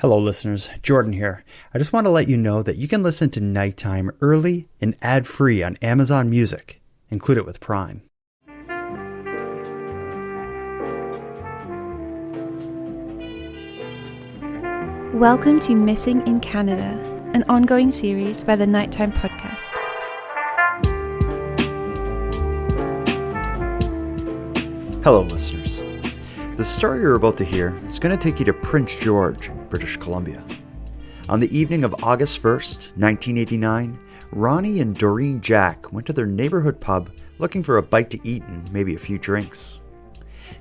Hello listeners, Jordan here. I just want to let you know that you can listen to Nighttime early and ad-free on Amazon Music. Include it with Prime. Welcome to Missing in Canada, an ongoing series by the Nighttime Podcast. Hello listeners. The story you're about to hear is going to take you to Prince George in British Columbia. On the evening of August 1st, 1989, Ronnie and Doreen Jack went to their neighborhood pub looking for a bite to eat and maybe a few drinks.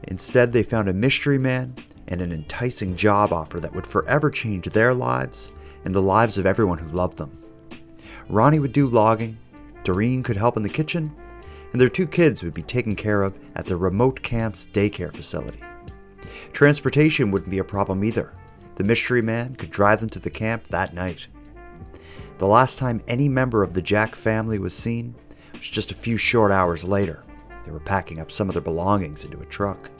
Instead, they found a mystery man and an enticing job offer that would forever change their lives and the lives of everyone who loved them. Ronnie would do logging, Doreen could help in the kitchen, and their two kids would be taken care of at the remote camp's daycare facility. Transportation wouldn't be a problem either. The mystery man could drive them to the camp that night. The last time any member of the Jack family was seen was just a few short hours later. They were packing up some of their belongings into a truck.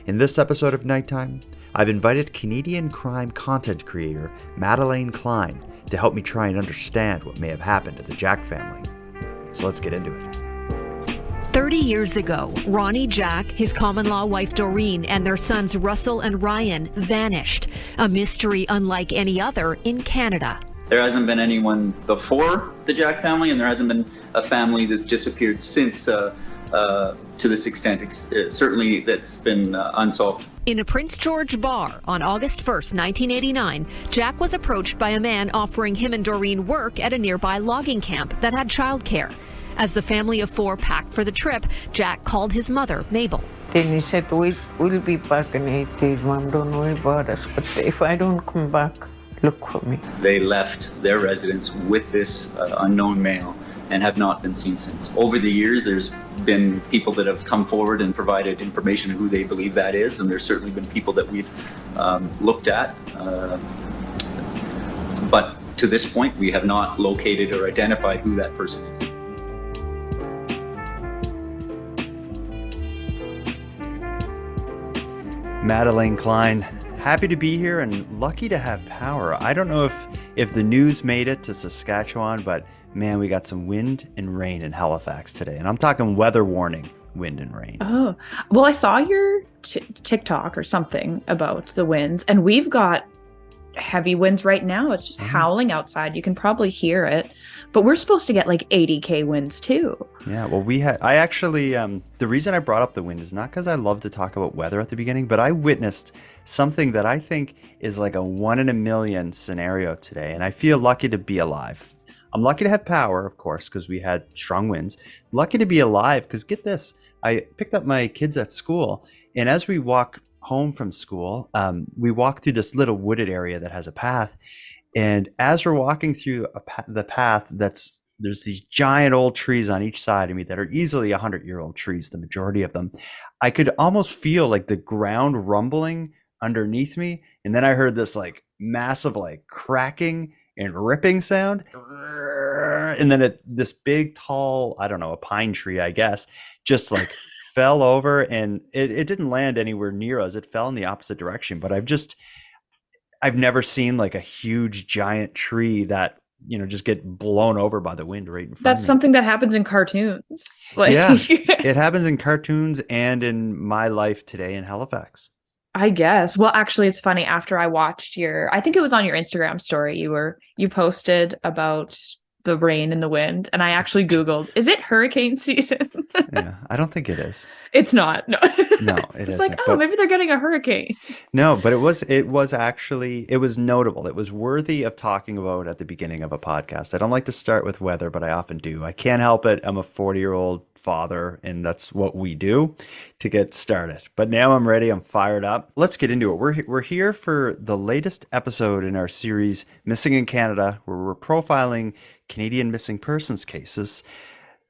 In this episode of Nighttime, I've invited Canadian crime content creator Madelayne Klein to help me try and understand what may have happened to the Jack family. So let's get into it. 30 years ago, Ronnie Jack, his common-law wife Doreen, and their sons Russell and Ryan vanished. A mystery unlike any other in Canada. There hasn't been anyone before the Jack family, and there hasn't been a family that's disappeared since to this extent. Certainly that's been unsolved. In a Prince George bar on August 1st, 1989, Jack was approached by a man offering him and Doreen work at a nearby logging camp that had childcare. As the family of four packed for the trip, Jack called his mother, Mabel. And he said, we'll be back in 8 days, Mom, don't worry about us. But if I don't come back, look for me. They left their residence with this unknown male and have not been seen since. Over the years, there's been people that have come forward and provided information on who they believe that is, and there's certainly been people that we've looked at. But to this point, we have not located or identified who that person is. Madelayne Klein, happy to be here and lucky to have power. I don't know if the news made it to Saskatchewan, but man, we got some wind and rain in Halifax today. And I'm talking weather warning, wind and rain. Oh, well, I saw your TikTok or something about the winds, and we've got heavy winds right now. It's just howling outside. You can probably hear it. But we're supposed to get like 80k winds too. Yeah, well, I actually, the reason I brought up the wind is not because I love to talk about weather at the beginning, but I witnessed something that I think is like a 1 in a million scenario today. And I feel lucky to be alive. I'm lucky to have power, of course, because we had strong winds. Lucky to be alive because get this, I picked up my kids at school. And as we walk home from school, we walk through this little wooded area that has a path. And as we're walking through the path, there's these giant old trees on each side of me that are easily 100-year-old trees, the majority of them. I could almost feel like the ground rumbling underneath me. And then I heard this like massive like cracking and ripping sound. And then this big, tall, I don't know, a pine tree, I guess, just like fell over, and it didn't land anywhere near us. It fell in the opposite direction. But I've never seen like a huge giant tree that, just get blown over by the wind right in front of me. That's something that happens in cartoons. Yeah, it happens in cartoons and in my life today in Halifax. I guess. Well, actually, it's funny. After I watched I think it was on your Instagram story, you posted about the rain and the wind, and I actually Googled, is it hurricane season? Yeah, I don't think it is. It's not. No, no, it it's isn't. like, maybe they're getting a hurricane. No, but it was notable. It was worthy of talking about at the beginning of a podcast. I don't like to start with weather, but I often do. I can't help it. I'm a 40-year-old father, and that's what we do to get started. But now I'm ready. I'm fired up. Let's get into it. We're here for the latest episode in our series, Missing in Canada, where we're profiling Canadian missing persons cases.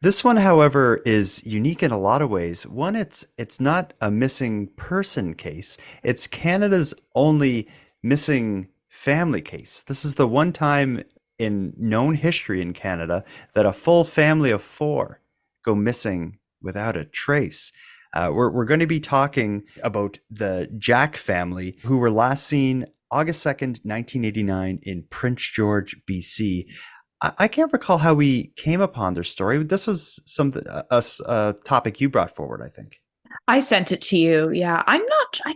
This one, however, is unique in a lot of ways. One, it's not a missing person case. It's Canada's only missing family case. This is the one time in known history in Canada that a full family of four go missing without a trace. We're going to be talking about the Jack family, who were last seen August 2nd, 1989 in Prince George, BC. I can't recall how we came upon their story. This was a topic you brought forward, I think. I sent it to you. Yeah. I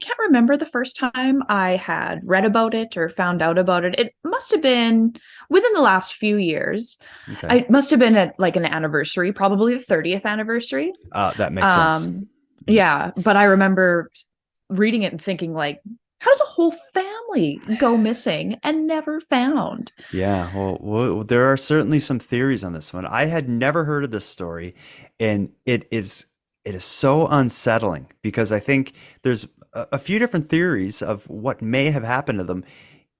can't remember the first time I had read about it or found out about it. It must have been within the last few years. Okay. It must have been at like an anniversary, probably the 30th anniversary. That makes sense. Yeah. But I remember reading it and thinking, like, how does a whole family go missing and never found? Yeah, well, there are certainly some theories on this one. I had never heard of this story, and it is so unsettling because I think there's a few different theories of what may have happened to them.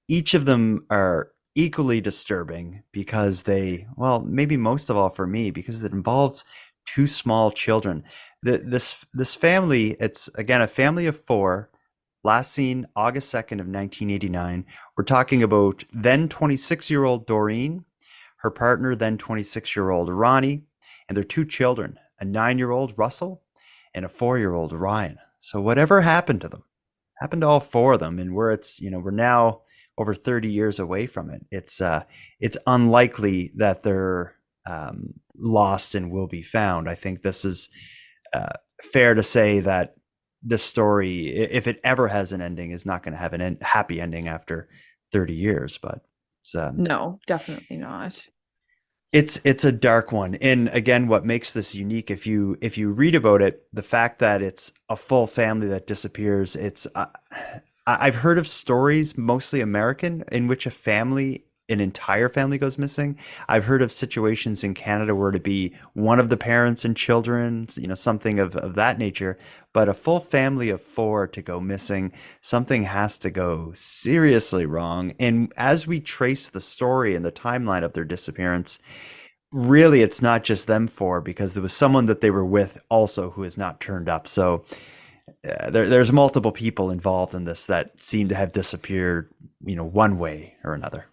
Each of them are equally disturbing because well, maybe most of all for me, because it involves two small children. This family, it's again a family of four. Last seen August 2nd of 1989. We're talking about then 26-year-old Doreen, her partner, then 26-year-old Ronnie, and their two children, a 9-year-old Russell and a 4-year-old Ryan. So whatever happened to them, happened to all four of them. And we're now over 30 years away from it. It's unlikely that they're lost and will be found. I think this is fair to say that this story, if it ever has an ending, is not going to have a happy ending after 30 years. But no, definitely not. It's a dark one. And again, what makes this unique, if you read about it, the fact that it's a full family that disappears, I've heard of stories, mostly American, in which an entire family goes missing. I've heard of situations in Canada where to be one of the parents and children, something of that nature. But a full family of four to go missing, something has to go seriously wrong. And as we trace the story and the timeline of their disappearance, really it's not just them four, because there was someone that they were with also who has not turned up. So there's multiple people involved in this that seem to have disappeared, one way or another.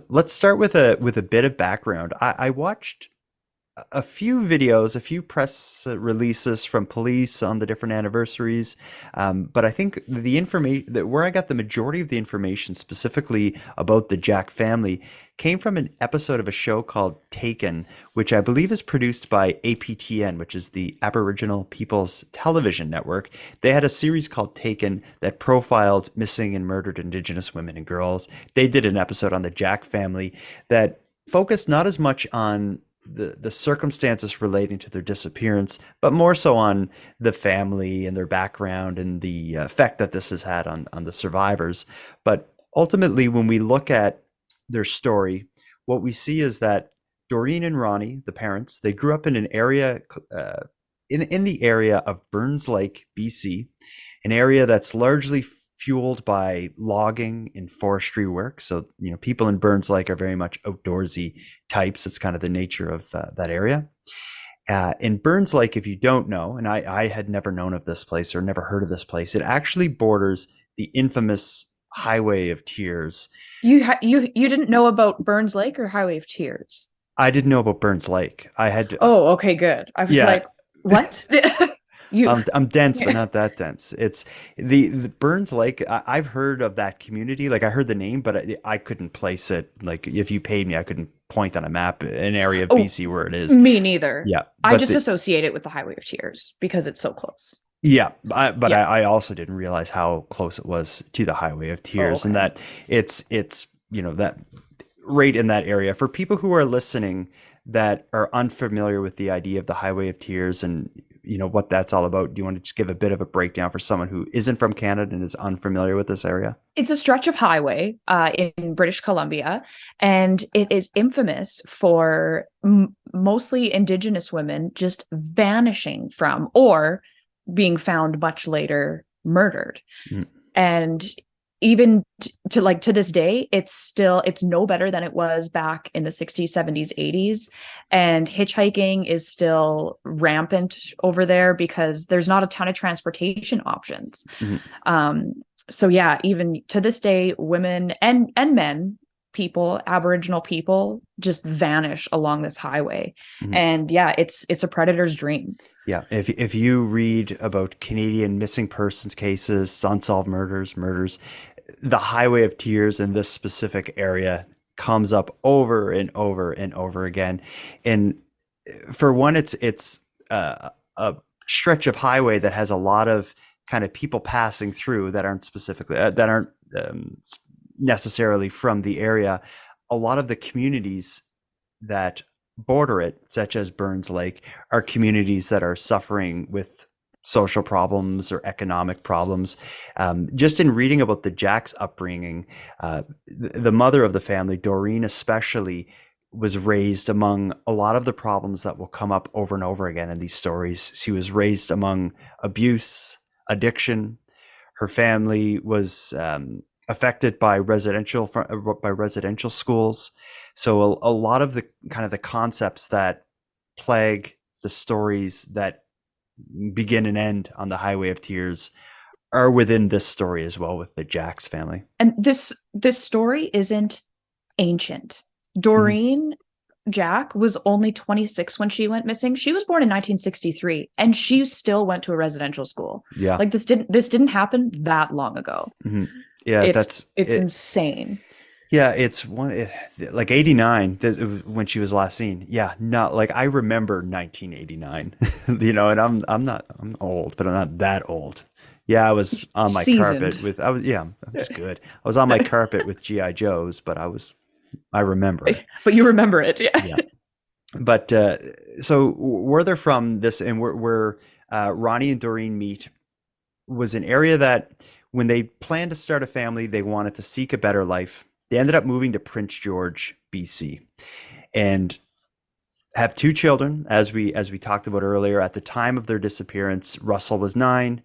Let's start with a bit of background. I watched a few videos, a few press releases from police on the different anniversaries, but I think the information that where I got the majority of the information specifically about the Jack family came from an episode of a show called Taken, which I believe is produced by APTN, which is the Aboriginal People's Television Network. They had a series called Taken that profiled missing and murdered Indigenous women and girls. They did an episode on the Jack family that focused not as much on the circumstances relating to their disappearance, but more so on the family and their background and the effect that this has had on the survivors. But ultimately, when we look at their story, what we see is that Doreen and Ronnie, the parents, they grew up in an area in the area of Burns Lake, BC, an area that's largely fueled by logging and forestry work. So, people in Burns Lake are very much outdoorsy types. It's kind of the nature of that area. In Burns Lake, if you don't know, and I had never known of this place or never heard of this place, it actually borders the infamous Highway of Tears. You didn't know about Burns Lake or Highway of Tears? I didn't know about Burns Lake. I had. Oh, okay, good. I was like, what? I'm dense, but not that dense. It's the Burns Lake. I've heard of that community. Like I heard the name, but I couldn't place it. Like if you paid me, I couldn't point on a map an area of BC where it is. Me neither. Yeah, I just associate it with the Highway of Tears because it's so close. Yeah, I also didn't realize how close it was to the Highway of Tears, and that it's that right in that area. For people who are listening that are unfamiliar with the idea of the Highway of Tears and what that's all about, do you want to just give a bit of a breakdown for someone who isn't from Canada and is unfamiliar with this area? It's a stretch of highway in British Columbia, and it is infamous for mostly Indigenous women just vanishing from or being found much later murdered. And even to this day, it's no better than it was back in the 60s, 70s, 80s. And hitchhiking is still rampant over there because there's not a ton of transportation options. So yeah, even to this day, women and men, Aboriginal people just vanish along this highway. And yeah, it's a predator's dream. Yeah, if you read about Canadian missing persons cases, unsolved murders, the Highway of Tears in this specific area comes up over and over and over again. And for one, it's a stretch of highway that has a lot of kind of people passing through that aren't specifically that aren't necessarily from the area. A lot of the communities that border it, such as Burns Lake, are communities that are suffering with social problems or economic problems. Just in reading about the Jack's upbringing, the mother of the family, Doreen especially, was raised among a lot of the problems that will come up over and over again in these stories. She was raised among abuse, addiction. Her family was affected by residential schools. So a lot of the kind of the concepts that plague the stories that begin and end on the Highway of Tears are within this story as well, with the Jack's family. And this story isn't ancient. Doreen Jack was only 26 when she went missing. She was born in 1963, and she still went to a residential school. Yeah, like this didn't happen that long ago. Yeah, it's insane. Yeah, it's like 89 when she was last seen. Yeah, not like I remember 1989, and I'm old, but I'm not that old. Yeah, I was on my carpet I'm just good. I was on my carpet with G.I. Joes, but I remember it. But you remember it, yeah. Yeah. But so where they're from, this and where Ronnie and Doreen meet was an area that when they planned to start a family, they wanted to seek a better life. They ended up moving to Prince George, BC, and have two children. As we talked about earlier, at the time of their disappearance, Russell was 9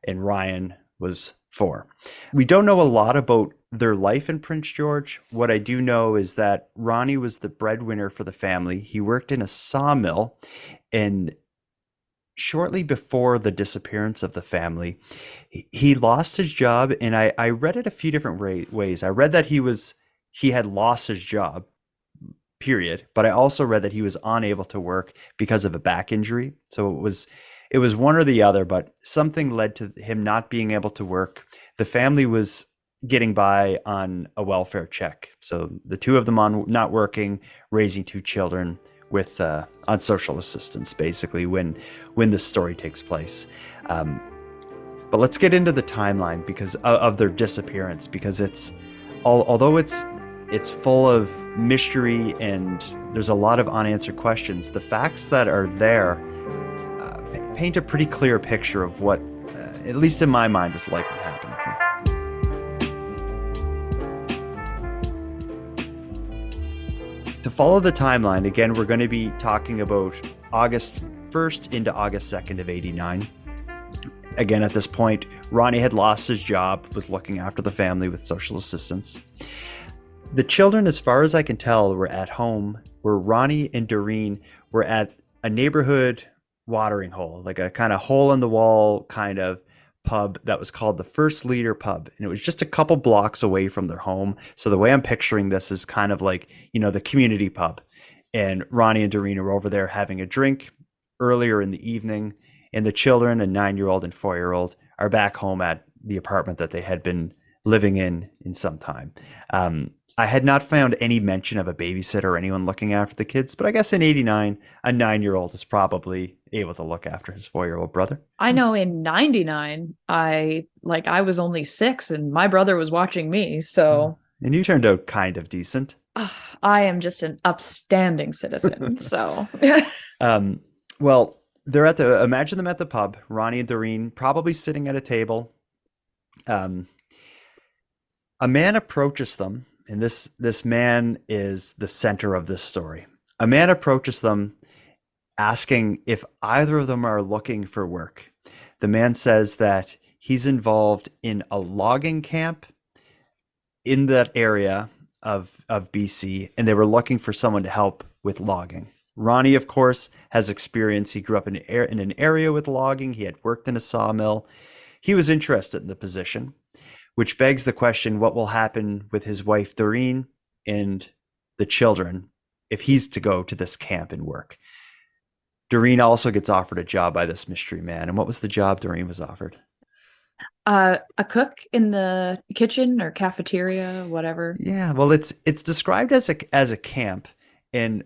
and Ryan was 4. We don't know a lot about their life in Prince George. What I do know is that Ronnie was the breadwinner for the family. He worked in a sawmill, and shortly before the disappearance of the family, he lost his job. And I read it a few different ways. I read that he had lost his job, period. But I also read that he was unable to work because of a back injury. So it was one or the other, but something led to him not being able to work. The family was getting by on a welfare check. So the two of them not working, raising 2 children with on social assistance, basically, when the story takes place. But let's get into the timeline because of their disappearance, because although it's full of mystery and there's a lot of unanswered questions, the facts that are there paint a pretty clear picture of what, at least in my mind, was likely happening here. To follow the timeline, again, we're going to be talking about August 1st into August 2nd of 89. Again, at this point, Ronnie had lost his job, was looking after the family with social assistance. The children, as far as I can tell, were at home, where Ronnie and Doreen were at a neighborhood watering hole, like a kind of hole in the wall kind of pub that was called the First Leader Pub, and it was just a couple blocks away from their home. So the way I'm picturing this is kind of like, the community pub, and Ronnie and Doreen are over there having a drink earlier in the evening, and the children, a 9-year-old and 4-year-old, are back home at the apartment that they had been living in some time. I had not found any mention of a babysitter or anyone looking after the kids, but I guess in 89, a 9-year-old is probably able to look after his 4-year-old brother. I know in 99, I was only 6 and my brother was watching me, so. And you turned out kind of decent. I am just an upstanding citizen, so. Well, imagine them at the pub, Ronnie and Doreen probably sitting at a table. A man approaches them, and this man is the center of this story. A man approaches them asking if either of them are looking for work. The man says that he's involved in a logging camp in that area of BC, and they were looking for someone to help with logging. Ronnie, of course, has experience. He grew up in an area with logging. He had worked in a sawmill. He was interested in the position, which begs the question, what will happen with his wife, Doreen, and the children if he's to go to this camp and work? Doreen also gets offered a job by this mystery man. And what was the job Doreen was offered? A cook in the kitchen or cafeteria, whatever. Yeah, well, it's described as a camp, and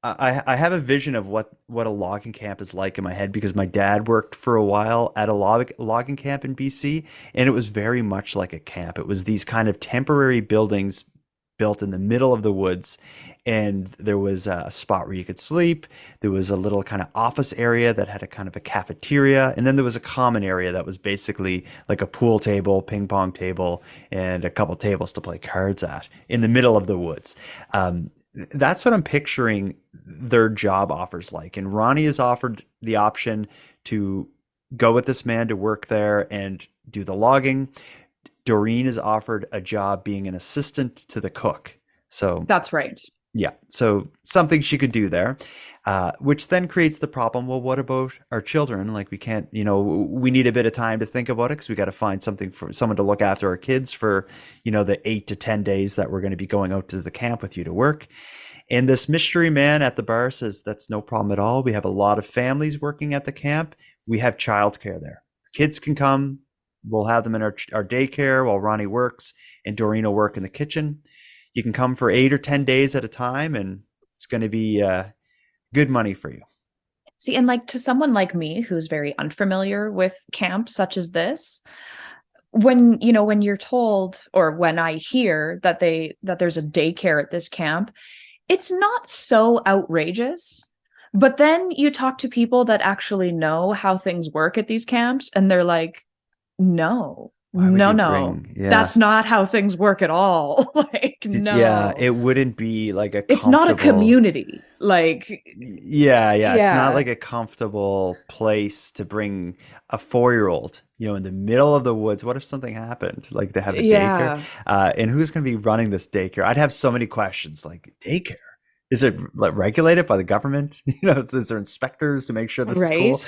I have a vision of what a logging camp is like in my head because my dad worked for a while at a logging camp in BC, and it was very much like a camp. It was these kind of temporary buildings built in the middle of the woods, and there was a spot where you could sleep. There was a little kind of office area that had a kind of a cafeteria, and then there was a common area that was basically like a pool table, ping pong table, and a couple tables to play cards at in the middle of the woods. That's what I'm picturing their job offers like. And Ronnie is offered the option to go with this man to work there and do the logging. Doreen is offered a job being an assistant to the cook. So That's right. yeah, so something she could do there, which then creates the problem. Well, what about our children? Like we can't, we need a bit of time to think about it because we got to find something for someone to look after our kids for, the 8 to 10 days that we're going to be going out to the camp with you to work. And this mystery man at the bar says that's no problem at all. We have a lot of families working at the camp. We have childcare there. Kids can come. We'll have them in our daycare while Ronnie works and Doreen will work in the kitchen. You can come for 8 or 10 days at a time, and it's going to be good money for you. See, and like to someone like me who's very unfamiliar with camps such as this, when you're told or when I hear that there's a daycare at this camp, it's not so outrageous. But then you talk to people that actually know how things work at these camps, and they're like, no. No, that's not how things work at all. Like, no. Yeah, it wouldn't be like it's not a community. Like, yeah, it's not like a comfortable place to bring a 4-year-old, in the middle of the woods. What if something happened? Like they have a daycare, and who's going to be running this daycare? I'd have so many questions. Like daycare, is it regulated by the government? Is there inspectors to make sure this is cool?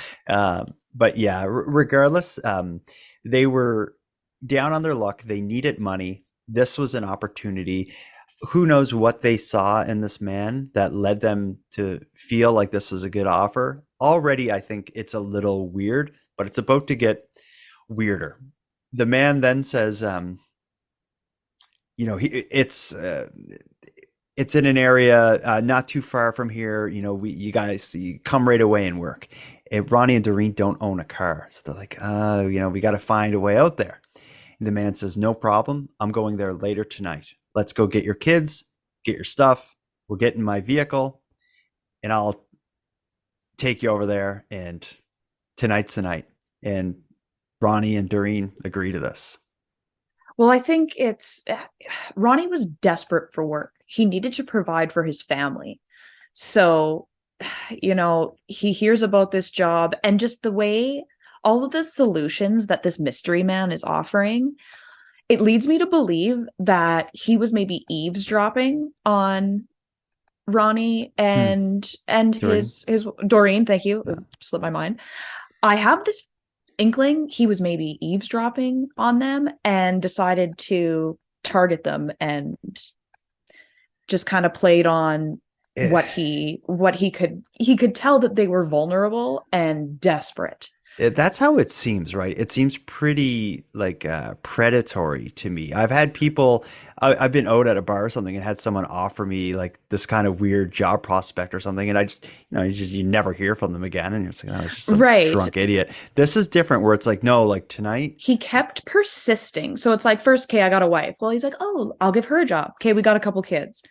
But yeah, regardless, they were down on their luck. They needed money. This was an opportunity. Who knows what they saw in this man that led them to feel like this was a good offer. Already, I think it's a little weird, but it's about to get weirder. The man then says, it's in an area not too far from here. You guys come right away and work. Ronnie and Doreen don't own a car. So they're like, we got to find a way out there. And the man says, no problem. I'm going there later tonight. Let's go get your kids, get your stuff. We'll get in my vehicle and I'll take you over there. And tonight's the night. And Ronnie and Doreen agree to this. Well, I think Ronnie was desperate for work. He needed to provide for his family. So, he hears about this job and just the way all of the solutions that this mystery man is offering, it leads me to believe that he was maybe eavesdropping on Ronnie and Doreen. his Doreen. Thank you. Yeah. Slipped my mind. I have this inkling he was maybe eavesdropping on them and decided to target them and just kind of played on what he could tell that they were vulnerable and desperate. That's how it seems, right? It seems pretty like predatory to me. I've had people, I've been out at a bar or something and had someone offer me like this kind of weird job prospect or something. And I just, you never hear from them again. And it's like, oh, it's just some drunk idiot. This is different where it's like, no, like tonight. He kept persisting. So it's like, first, okay, I got a wife. Well, he's like, oh, I'll give her a job. Okay, we got a couple kids.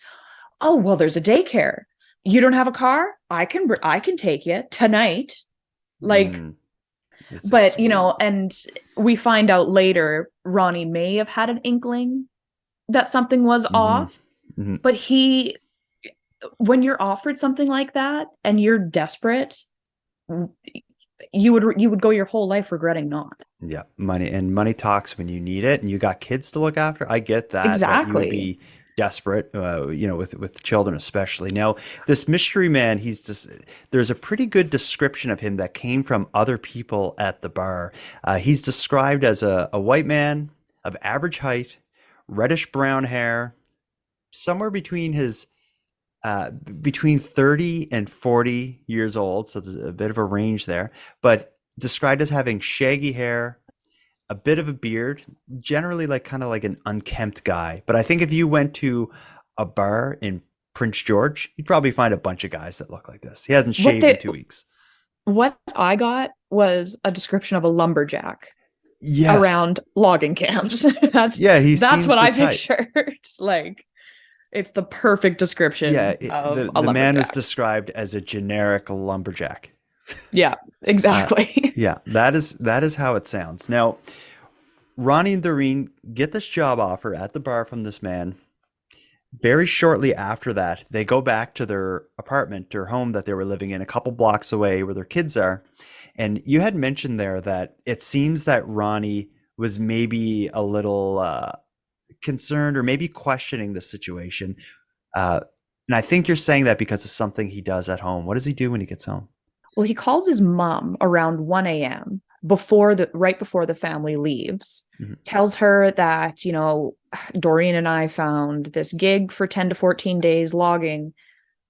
Oh, well, there's a daycare. You don't have a car? I can take you tonight. Like, but, and we find out later, Ronnie may have had an inkling that something was off, but when you're offered something like that and you're desperate, you would go your whole life regretting not. Yeah. Money talks when you need it and you got kids to look after. I get that. Exactly. You would be desperate, with children especially. Now, this mystery man, there's a pretty good description of him that came from other people at the bar. He's described as a white man of average height, reddish brown hair, somewhere between between 30 and 40 years old. So there's a bit of a range there, but described as having shaggy hair, a bit of a beard, generally like kind of like an unkempt guy. But I think if you went to a bar in Prince George, you'd probably find a bunch of guys that look like this. He hasn't What shaved in the 2 weeks. what I got was a description of a lumberjack Yes. around logging camps. that's Yeah, he that's seems what the I type. pictured. Like it's the perfect Yeah, description of a the man was lumberjack. described as a generic lumberjack. Yeah, Uh, exactly. yeah, that is how it sounds. Now, Ronnie and Doreen get this job offer at the bar from this man. Very shortly after that, they go back to their apartment or home that they were living in a couple blocks away where their kids are. And you had mentioned there that it seems that Ronnie was maybe a little concerned or maybe questioning the situation. Uh, and I think you're saying that because of something he does at home. What does he do when he gets home? Well, he calls his mom around 1 a.m. before the right before the family leaves, Mhm. tells her that, Doreen and I found this gig for 10 to 14 days logging,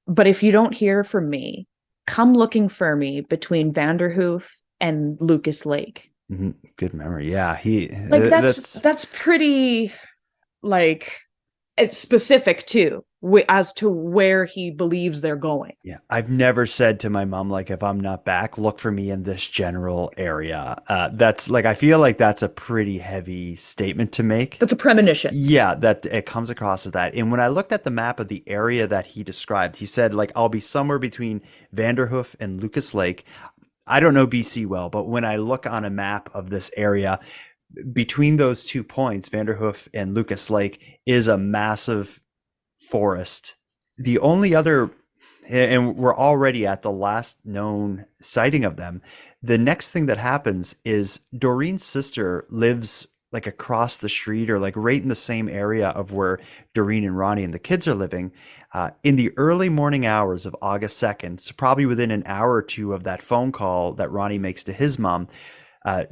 but if you don't hear from me, come looking for me between Vanderhoof and Lucas Lake. Mhm. Good memory. Yeah, he Like that's that's pretty like it's specific too, as to where he believes they're going. yeah. I've never said to my mom like if I'm not back, look for me in this general area. That's like I feel like that's a pretty heavy statement to make. That's a premonition. Yeah, that it comes across as that. And when I looked at the map of the area that he described, he said like I'll be somewhere between Vanderhoof and Lucas Lake. I don't know BC well, but when I look on a map of this area, between those 2 points, Vanderhoof and Lucas Lake, is a massive forest. The only other, and we're already at the last known sighting of them. The next thing that happens is Doreen's sister lives like across the street or like right in the same area of where Doreen and Ronnie and the kids are living. In the early morning hours of August 2nd, so probably within an hour or two of that phone call that Ronnie makes to his mom,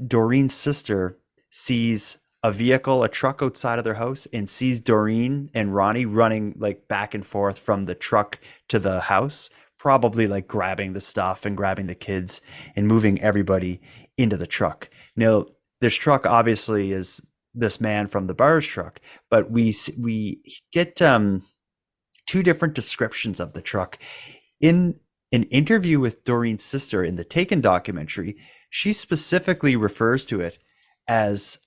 Doreen's sister sees a vehicle, a truck outside of their house, and sees Doreen and Ronnie running like back and forth from the truck to the house, probably like grabbing the stuff and grabbing the kids and moving everybody into the truck. Now, this truck obviously is this man from the bar's truck, but we get two different descriptions of the truck. In an interview with Doreen's sister in the Taken documentary, she specifically refers to it as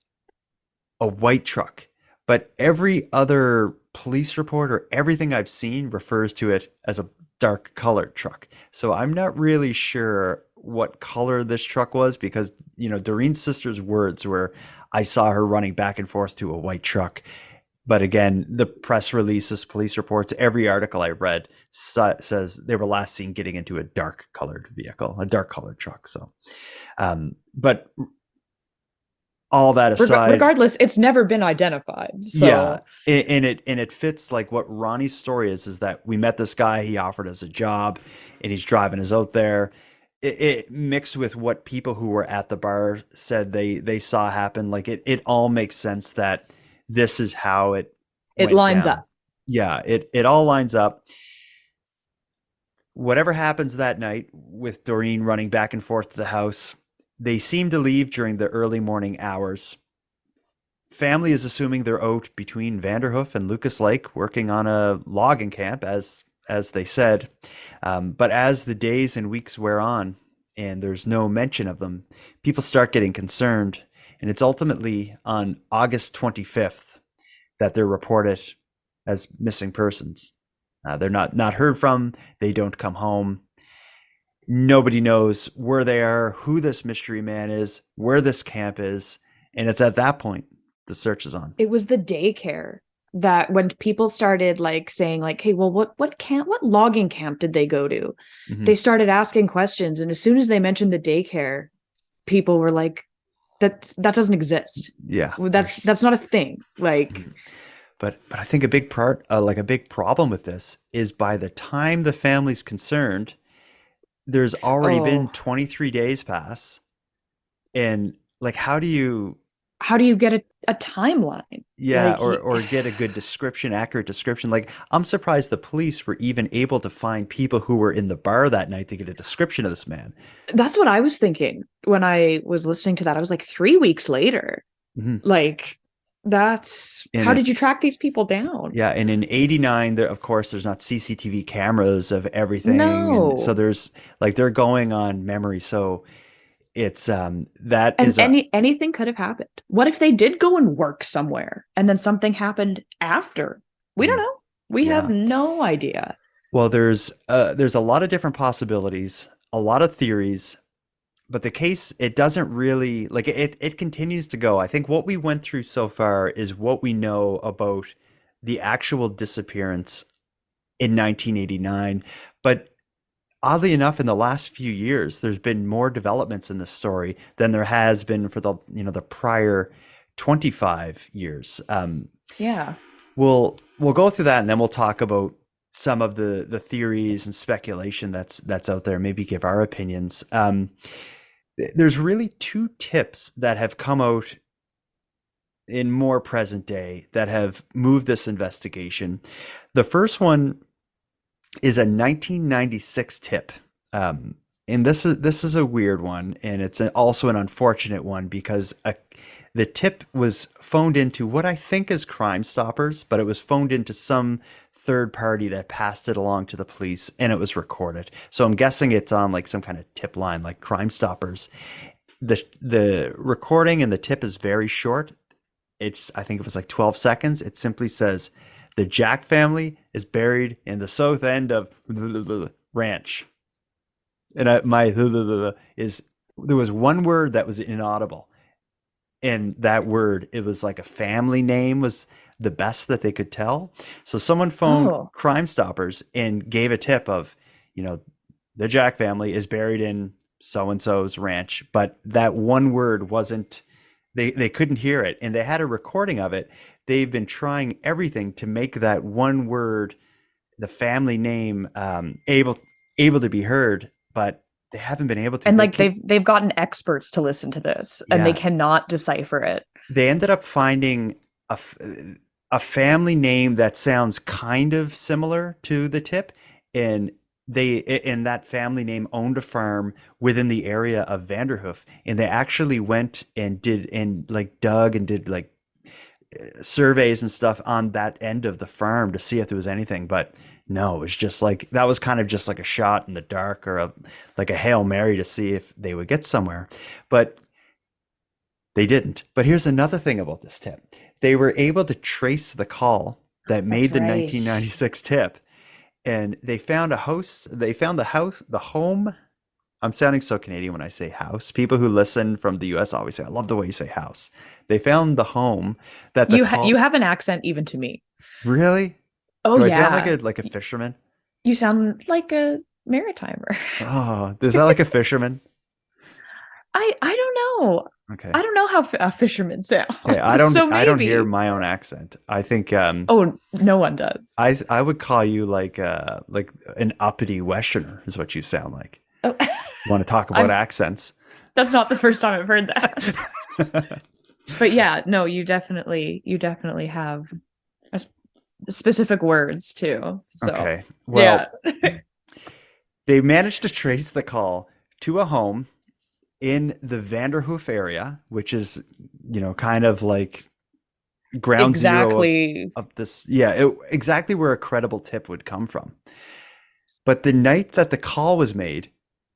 a white truck, but every other police report or everything I've seen refers to it as a dark colored truck. So I'm not really sure what color this truck was because, Doreen's sister's words were, I saw her running back and forth to a white truck. But again, the press releases, police reports, every article I've read says they were last seen getting into a dark colored vehicle, a dark colored truck. So, but all that aside, Regardless, it's never been identified. So yeah, and it fits like what Ronnie's story is that we met this guy, he offered us a job, and he's driving us out there. It mixed with what people who were at the bar said they saw happen. Like it all makes sense that this is how it went lines down. up. Yeah, it all lines up. Whatever happens that night with Doreen running back and forth to the house, they seem to leave during the early morning hours. Family is assuming they're out between Vanderhoof and Lucas Lake working on a logging camp, as they said. But as the days and weeks wear on and there's no mention of them, people start getting concerned. And it's ultimately on August 25th that they're reported as missing persons. They're not heard from. They don't come home. Nobody knows where they are, who this mystery man is, where this camp is. And it's at that point the search is on. It was the daycare that when people started like saying like, hey, well, what logging camp did they go to? Mhm. They started asking questions. And as soon as they mentioned the daycare, people were like, that doesn't exist. Yeah. That's not a thing. Like, But I think a big problem with this is by the time the family's concerned, there's already been 23 days pass. And like, how do you get a timeline? Yeah, Like, or get a good description, accurate description. Like, I'm surprised the police were even able to find people who were in the bar that night to get a description of this man. that's what I was thinking when I was listening to that. I was like, 3 weeks later. Mhm. Like, that's And how did it's you track these people down? Yeah, and in '89, there of course there's not CCTV cameras of everything, and so No. there's like they're going on memory. So it's that And is a anything could have happened. What if they did go and work somewhere and then something happened after? We don't Mhm. know. We have Yeah. no idea. Well, there's a lot of different possibilities, a lot of theories, but the case it doesn't really like it continues to go. I think what we went through so far is what we know about the actual disappearance in 1989, but oddly enough, in the last few years, there's been more developments in this story than there has been for the prior 25 years. Yeah. We'll go through that, and then we'll talk about some of the theories and speculation that's out there. Maybe give our opinions. There's really two tips that have come out in more present day that have moved this investigation. The first one is a 1996 tip. And this is a weird one, and it's also an unfortunate one because the tip was phoned into what I think is Crime Stoppers, but it was phoned into some third party that passed it along to the police, and it was recorded. So I'm guessing it's on like some kind of tip line, like Crime Stoppers. The recording and the tip is very short. I think it was like 12 seconds. It simply says, "The Jack family is buried in the south end of ranch." And my is there was one word that was inaudible, and that word, it was like a family name was the best that they could tell. So someone phoned Oh. Crime Stoppers and gave a tip of, the Jack family is buried in so and so's ranch, but that one word wasn't. They couldn't hear it, and they had a recording of it. They've been trying everything to make that one word, the family name, able to be heard, but they haven't been able to. And like they've gotten experts to listen to this and they Yeah. cannot decipher it. They ended up finding a family name that sounds kind of similar to the tip, and that family name owned a farm within the area of Vanderhoof, and they actually went and did and like dug and did like surveys and stuff on that end of the farm to see if there was anything, but no, it was just like that was kind of just like a shot in the dark or like a Hail Mary to see if they would get somewhere, but they didn't. But here's another thing about this tip. They were able to trace the call that made That's the right. 1996 tip, and they found the home. I'm sounding so Canadian when I say house. People who listen from the US always say, "I love the way you say house." They found the home that the call. You have an accent even to me. Really? Oh Do I yeah. sound like a fisherman? You sound like a maritimer. Oh, is that like a fisherman? I don't know. Okay. I don't know how a fisherman sounds. Okay, So I don't maybe. hear my own accent. I think Oh, no one does. I would call you like an uppity Westerner is what you sound like. Oh, Want to talk about accents? that's not the first time I've heard that. But yeah, no, you definitely have specific words too. So Okay. Well, yeah. they managed to trace the call to a home in the Vanderhoof area, which is, kind of like ground zero Exactly. of this. Yeah, exactly where a credible tip would come from. But the night that the call was made,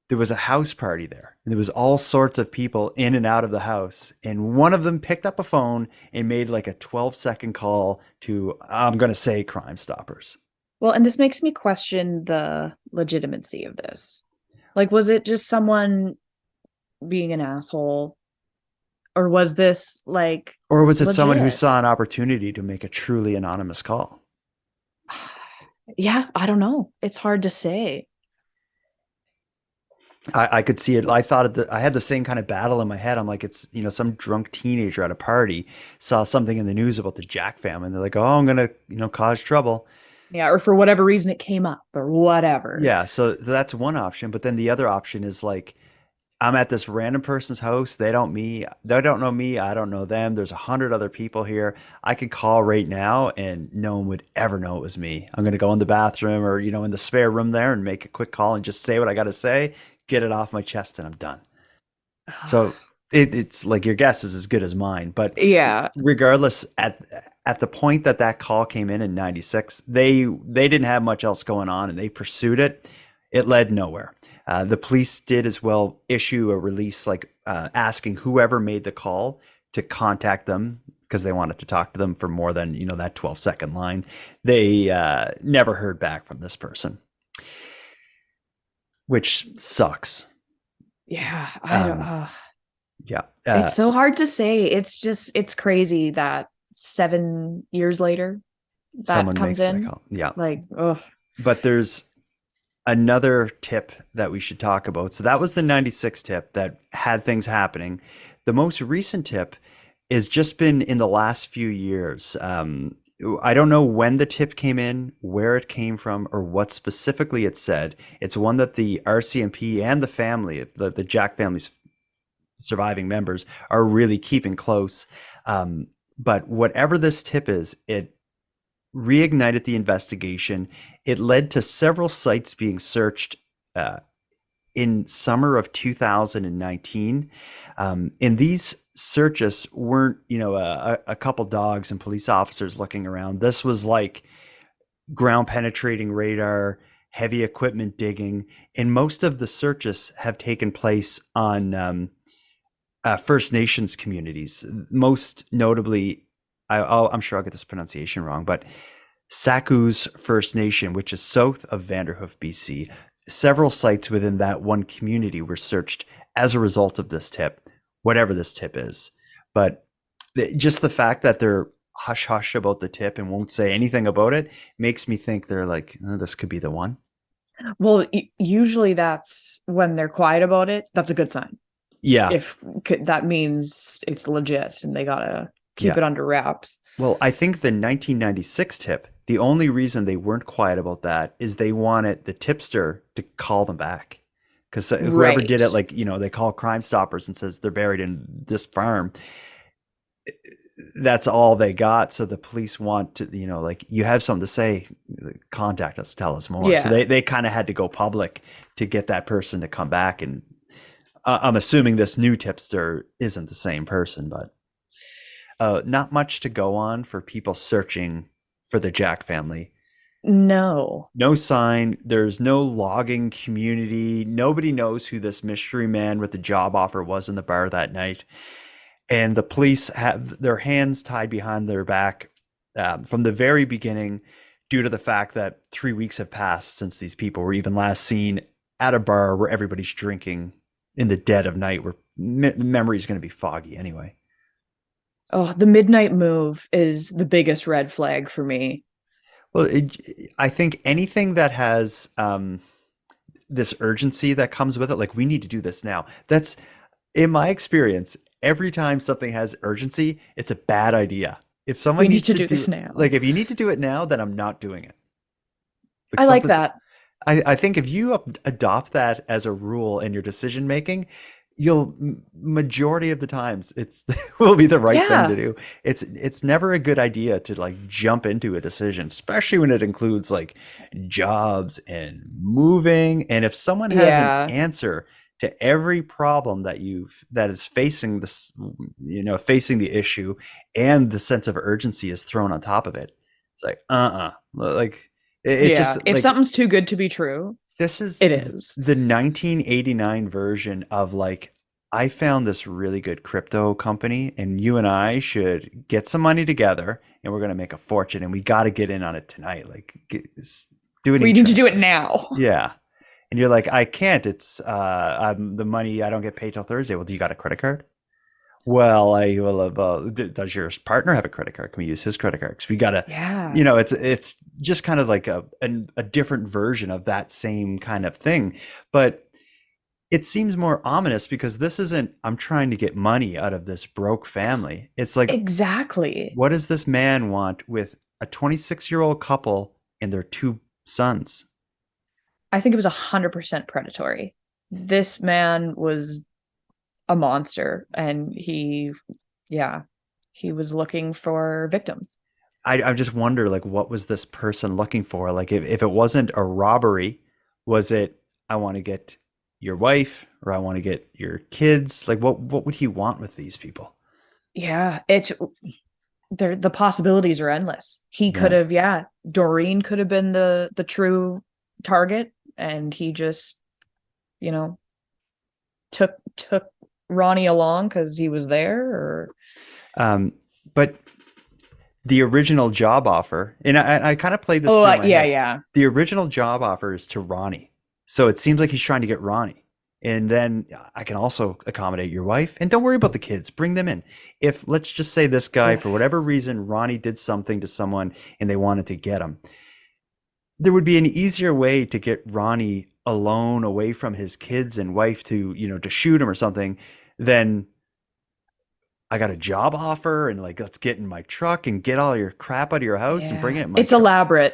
there was a house party there. And there was all sorts of people in and out of the house. And one of them picked up a phone and made like a 12-second call to, I'm going to say, Crime Stoppers. Well, and this makes me question the legitimacy of this. Like, was it just someone being an asshole? Or was this like Or was it someone who legit? saw an opportunity to make a truly anonymous call? Yeah, I don't know. It's hard to say. I could see it. I had the same kind of battle in my head. I'm like, it's, some drunk teenager at a party saw something in the news about the Jack family. And they're like, oh, I'm going to, cause trouble. Yeah, or for whatever reason it came up or whatever. Yeah. So that's one option. But then the other option is like, I'm at this random person's house. They don't know me. I don't know them. There's 100 other people here. I could call right now and no one would ever know it was me. I'm going to go in the bathroom or, in the spare room there and make a quick call and just say what I got to say, get it off my chest, and I'm done. So It's like your guess is as good as mine. But Yeah. regardless, at the point that that call came in '96, they didn't have much else going on, and they pursued it. It led nowhere. The police did as well issue a release, like asking whoever made the call to contact them because they wanted to talk to them for more than that 12-second line. They never heard back from this person, which sucks. Yeah. I don't. Yeah. It's so hard to say. It's crazy that 7 years later that Someone comes makes that in. call. Yeah. Like, oh, But there's another tip that we should talk about. So that was the '96 tip that had things happening. The most recent tip has just been in the last few years. I don't know when the tip came in, where it came from, or what specifically it said. It's one that the RCMP and the family, the Jack family's surviving members, are really keeping close. But whatever this tip is, it reignited the investigation. It led to several sites being searched in summer of 2019. And these searches weren't, a couple dogs and police officers looking around. This was like ground penetrating radar, heavy equipment digging, and most of the searches have taken place on First Nations communities. Most notably, I'm sure I'll get this pronunciation wrong, but Saku's First Nation, which is south of Vanderhoof, BC. Several sites within that one community were searched as a result of this tip, whatever this tip is. But just the fact that they're hush hush about the tip and won't say anything about it makes me think they're like, oh, this could be the one. well, usually that's when they're quiet about it. That's a good sign. Yeah. If that means it's legit and they gotta keep it under wraps. Well, I think the 1996 tip, the only reason they weren't quiet about that is they wanted the tipster to call them back. Because whoever did it, like, they call Crime Stoppers and says they're buried in this farm. That's all they got. So the police want to, like, you have something to say, contact us, tell us more. Yeah. So they kind of had to go public to get that person to come back. And I'm assuming this new tipster isn't the same person, but not much to go on for people searching for the Jack family. No sign. There's no logging community. Nobody knows who this mystery man with the job offer was in the bar that night. And the police have their hands tied behind their back from the very beginning, due to the fact that 3 weeks have passed since these people were even last seen at a bar where everybody's drinking in the dead of night, where memory is going to be foggy anyway. Oh, the midnight move is the biggest red flag for me. Well, I think anything that has this urgency that comes with it, like, we need to do this now. That's, in my experience, every time something has urgency, it's a bad idea. If someone needs to do this now, like, if you need to do it now, then I'm not doing it. I like that. I think if you adopt that as a rule in your decision making, you'll majority of the times it's will be the right thing to do. It's never a good idea to like jump into a decision, especially when it includes like jobs and moving. And if someone has an answer to every problem that is facing this, facing the issue, and the sense of urgency is thrown on top of it, it's like like it just, if like, something's too good to be true. It is the 1989 version of, like, I found this really good crypto company and you and I should get some money together and we're going to make a fortune and we got to get in on it tonight. Like, we need to do it now. Yeah. And you're like, I can't. It's the money, I don't get paid till Thursday. Well, do you got a credit card? Well, I will have, does your partner have a credit card? Can we use his credit card? Because we got to, it's just kind of like a different version of that same kind of thing. But it seems more ominous because this isn't, I'm trying to get money out of this broke family. It's like, exactly. What does this man want with a 26-year-old couple and their 2 sons? I think it was 100% predatory. This man was a monster, and he was looking for victims. I just wonder, like, what was this person looking for? Like, if it wasn't a robbery, was it, I want to get your wife or I want to get your kids. Like what would he want with these people? Yeah, it's the possibilities are endless. He could Yeah. have, yeah, Doreen could have been the true target, and he just, you know, took Ronnie along because he was there, or But the original job offer, and I kind of played this oh, through in my yeah, head. yeah, The original job offer is to Ronnie. So it seems like he's trying to get Ronnie. And then I can also accommodate your wife. And don't worry about the kids. Bring them in. If, let's just say this guy, for oof, whatever reason, Ronnie did something to someone and they wanted to get him, there would be an easier way to get Ronnie alone away from his kids and wife to, to shoot him or something than I got a job offer and like, let's get in my truck and get all your crap out of your house and bring yeah, it in my it's truck. elaborate.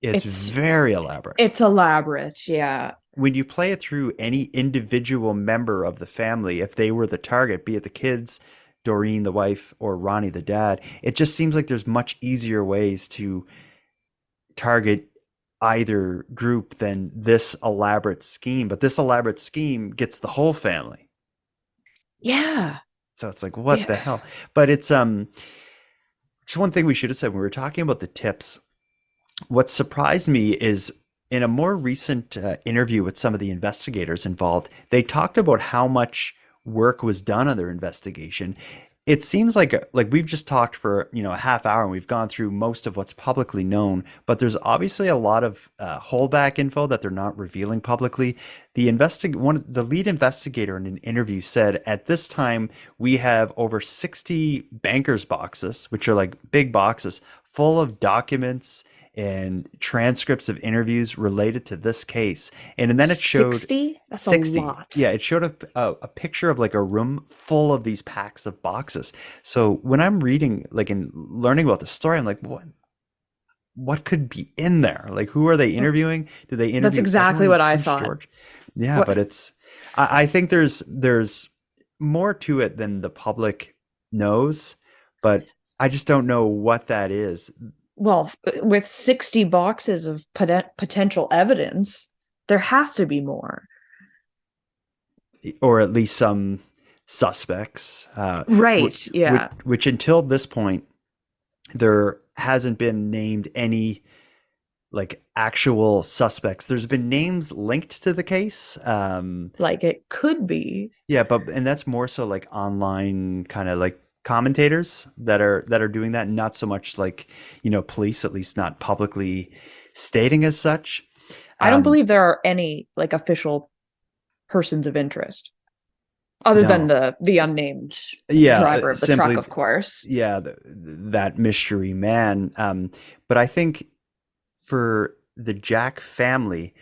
It's It's very elaborate. it's elaborate. Yeah, When you play it through any individual member of the family, if they were the target, be it the kids, Doreen, the wife, or Ronnie, the dad, it just seems like there's much easier ways to target either group than this elaborate scheme. But this elaborate scheme gets the whole family. yeah, So it's like, what the yeah. hell? But it's just one thing we should have said when we were talking about the tips. What surprised me is in a more recent interview with some of the investigators involved, they talked about how much work was done on their investigation. It seems like we've just talked for a half hour and we've gone through most of what's publicly known, but there's obviously a lot of holdback info that they're not revealing publicly. The lead investigator in an interview said at this time we have over 60 bankers boxes, which are like big boxes full of documents and transcripts of interviews related to this case. And then it showed 60? That's a 60. lot. Yeah, it showed a picture of like a room full of these packs of boxes. So when I'm reading like and learning about the story, I'm like, what could be in there? Like who are they interviewing? Do they That's interview exactly everyone what in I Prince thought. George? Yeah, What? but I think there's more to it than the public knows, but I just don't know what that is. Well, with 60 boxes of potential evidence, there has to be more. Or at least some suspects, Right. Yeah. which until this point, there hasn't been named any like actual suspects. There's been names linked to the case. Like it could be. Yeah, and that's more so like online kind of like commentators that are doing that, not so much like, police, at least not publicly stating as such. I don't Um, believe there are any like official persons of interest other than no. the unnamed Yeah, driver of the truck, simply, of course. yeah, that mystery man. But I think for the Jack family,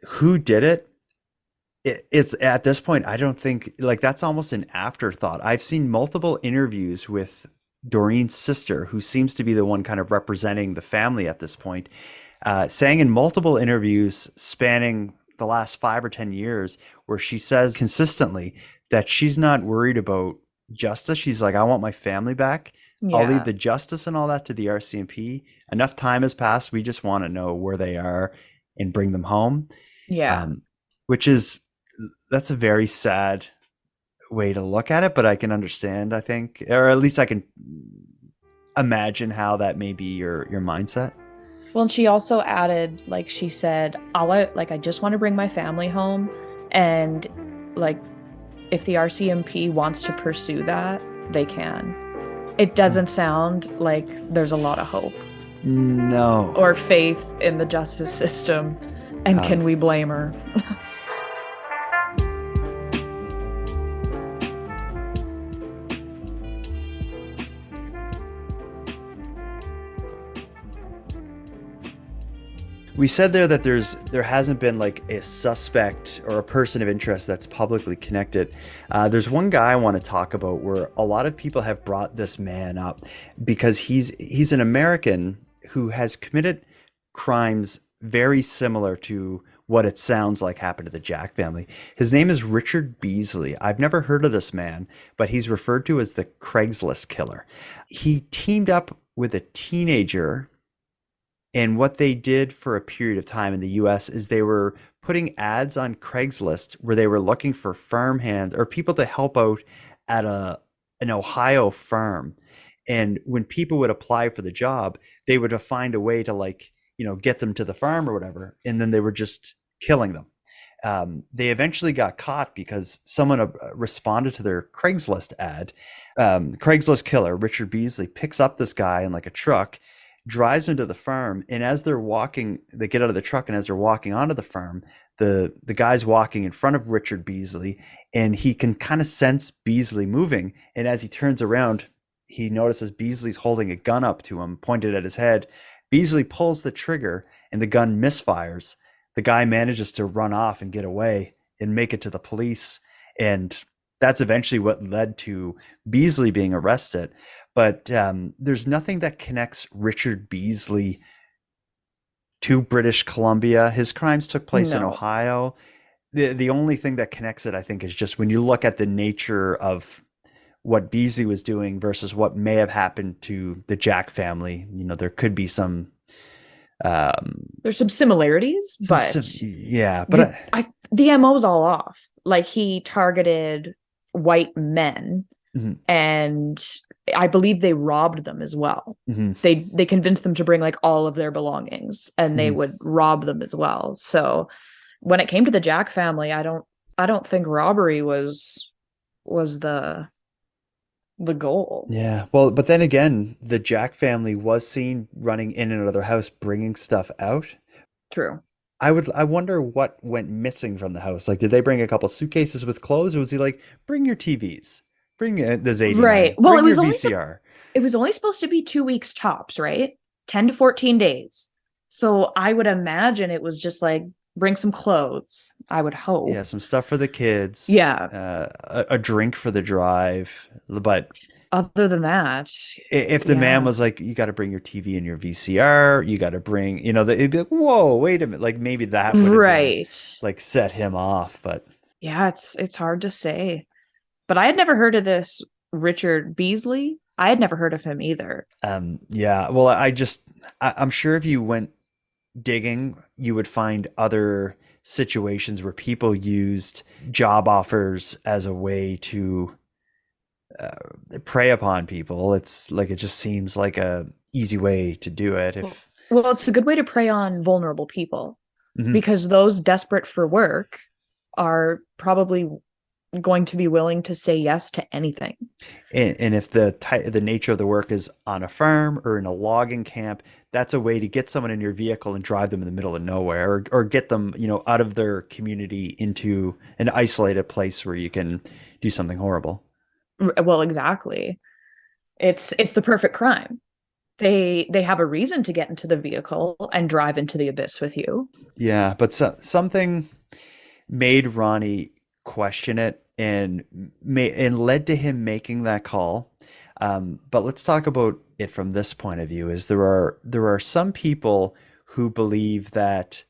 who did it? It's at this point, I don't think like that's almost an afterthought. I've seen multiple interviews with Doreen's sister, who seems to be the one kind of representing the family at this point, saying in multiple interviews spanning the last 5 or 10 years, where she says consistently that she's not worried about justice. She's like, I want my family back. I'll leave Yeah. the justice and all that to the RCMP. Enough time has passed. We just want to know where they are and bring them home. Yeah. Which is that's a very sad way to look at it, but I can understand, I think, or at least I can imagine how that may be your mindset. Well, and she also added, like she said, I just want to bring my family home, and like if the RCMP wants to pursue that, they can. It doesn't sound like there's a lot of hope No. or faith in the justice system, and can we blame her? We said there that there hasn't been like a suspect or a person of interest that's publicly connected. There's one guy I want to talk about where a lot of people have brought this man up because he's an American who has committed crimes very similar to what it sounds like happened to the Jack family. His name is Richard Beasley. I've never heard of this man, but he's referred to as the Craigslist killer. He teamed up with a teenager, and what they did for a period of time in the US is they were putting ads on Craigslist where they were looking for farm hands or people to help out at an Ohio farm. And when people would apply for the job, they would find a way to like, get them to the farm or whatever. And then they were just killing them. They eventually got caught because someone responded to their Craigslist ad. Craigslist killer Richard Beasley picks up this guy in like a truck, drives him to the farm, and as they're walking, they get out of the truck, and as they're walking onto the farm, the guy's walking in front of Richard Beasley, and he can kind of sense Beasley moving, and as he turns around, he notices Beasley's holding a gun up to him, pointed at his head. Beasley pulls the trigger, and the gun misfires. The guy manages to run off and get away and make it to the police, and that's eventually what led to Beasley being arrested. But there's nothing that connects Richard Beasley to British Columbia. His crimes took place in Ohio. The only thing that connects it, I think, is just when you look at the nature of what Beasley was doing versus what may have happened to the Jack family. There could be some there's some similarities, but the MO's all off. Like, he targeted white men, and I believe they robbed them as well. They convinced them to bring like all of their belongings, and they would rob them as well. So when it came to the Jack family, I don't think robbery was the goal. Yeah. Well, but then again, the Jack family was seen running in and out of their house, bringing stuff out. True. I wonder what went missing from the house. Like, did they bring a couple suitcases with clothes, or was he like, bring your TVs, bring the Z89, right? Well, bring it was your only VCR. It was only supposed to be 2 weeks tops, right? 10 to 14 days. So I would imagine it was just like, bring some clothes, I would hope. Yeah, some stuff for the kids. Yeah. A drink for the drive. But other than that, if the man was like, you got to bring your TV and your VCR, you got to bring, it'd be like, whoa, wait a minute. Like, maybe that would have been, like, set him off. But yeah, it's hard to say. But I had never heard of this Richard Beasley. I had never heard of him either. Yeah. Well, I'm sure if you went digging, you would find other situations where people used job offers as a way to prey upon people. It's like, it just seems like a easy way to do it. Well, it's a good way to prey on vulnerable people, because those desperate for work are probably going to be willing to say yes to anything. And if the nature of the work is on a farm or in a logging camp, that's a way to get someone in your vehicle and drive them in the middle of nowhere, or get them, out of their community into an isolated place where you can do something horrible. Well, exactly. It's the perfect crime. They have a reason to get into the vehicle and drive into the abyss with you. Yeah, but something made Ronnie question it and led to him making that call. But let's talk about it from this point of view. Is there are some people who believe that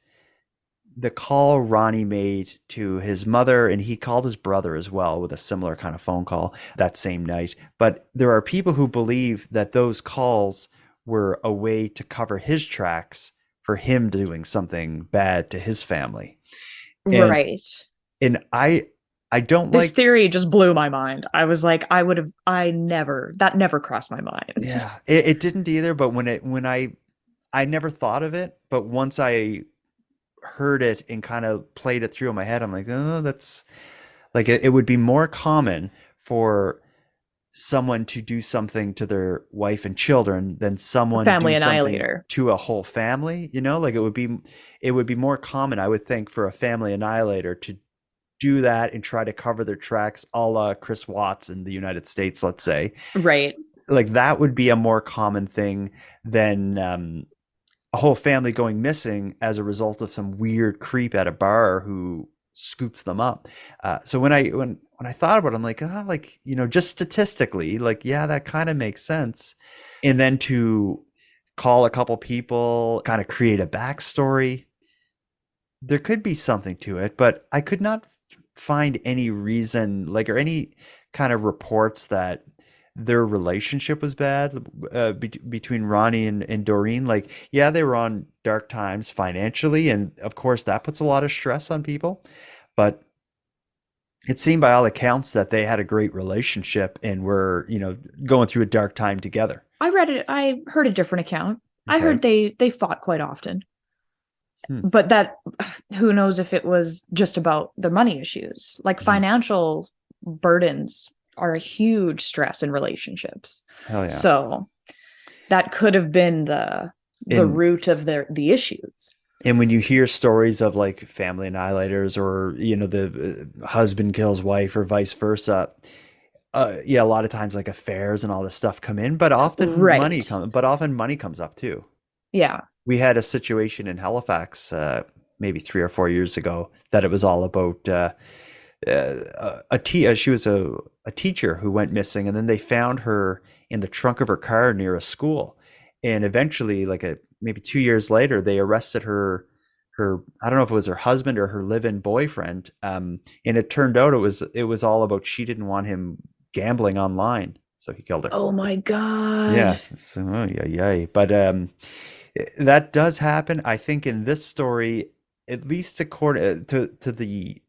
the call Ronnie made to his mother, and he called his brother as well with a similar kind of phone call that same night. But there are people who believe that those calls were a way to cover his tracks for him doing something bad to his family. Right. And I don't this like theory just blew my mind. I was like, that never crossed my mind. Yeah, it didn't either. But when I never thought of it, but once I heard it and kind of played it through in my head, I'm like, oh, that's like, it would be more common for someone to do something to their wife and children than someone family do something annihilator to a whole family. Like, it would be more common, I would think, for a family annihilator to do that and try to cover their tracks, a la Chris Watts in the United States, let's say. Right. Like, that would be a more common thing than a whole family going missing as a result of some weird creep at a bar who scoops them up. So when I thought about it, I'm like, just statistically, like, yeah, that kind of makes sense. And then to call a couple people, kind of create a backstory, there could be something to it, but I could not find any reason, or any kind of reports that their relationship was bad between Ronnie and Doreen. Like, yeah, they were on dark times financially, and of course that puts a lot of stress on people. But it seemed by all accounts that they had a great relationship and were, going through a dark time together. I heard a different account. I Okay. heard they fought quite often. Hmm. But that, who knows if it was just about the money issues. Like, Mhm. financial burdens are a huge stress in relationships. Hell yeah. So that could have been the And root of the issues. and when you hear stories of like family annihilators, or the husband kills wife or vice versa, yeah, a lot of times like affairs and all this stuff come in, but Right. often money comes up too. Yeah. We had a situation in Halifax, maybe 3 or 4 years ago, that it was all about she was a teacher who went missing, and then they found her in the trunk of her car near a school, and eventually, maybe 2 years later, they arrested her. I don't know if it was her husband or her live-in boyfriend, and it turned out it was all about, she didn't want him gambling online, so he killed her. Oh my God. Yeah. So, oh, yeah, yeah. But that does happen. I think in this story, at least according to the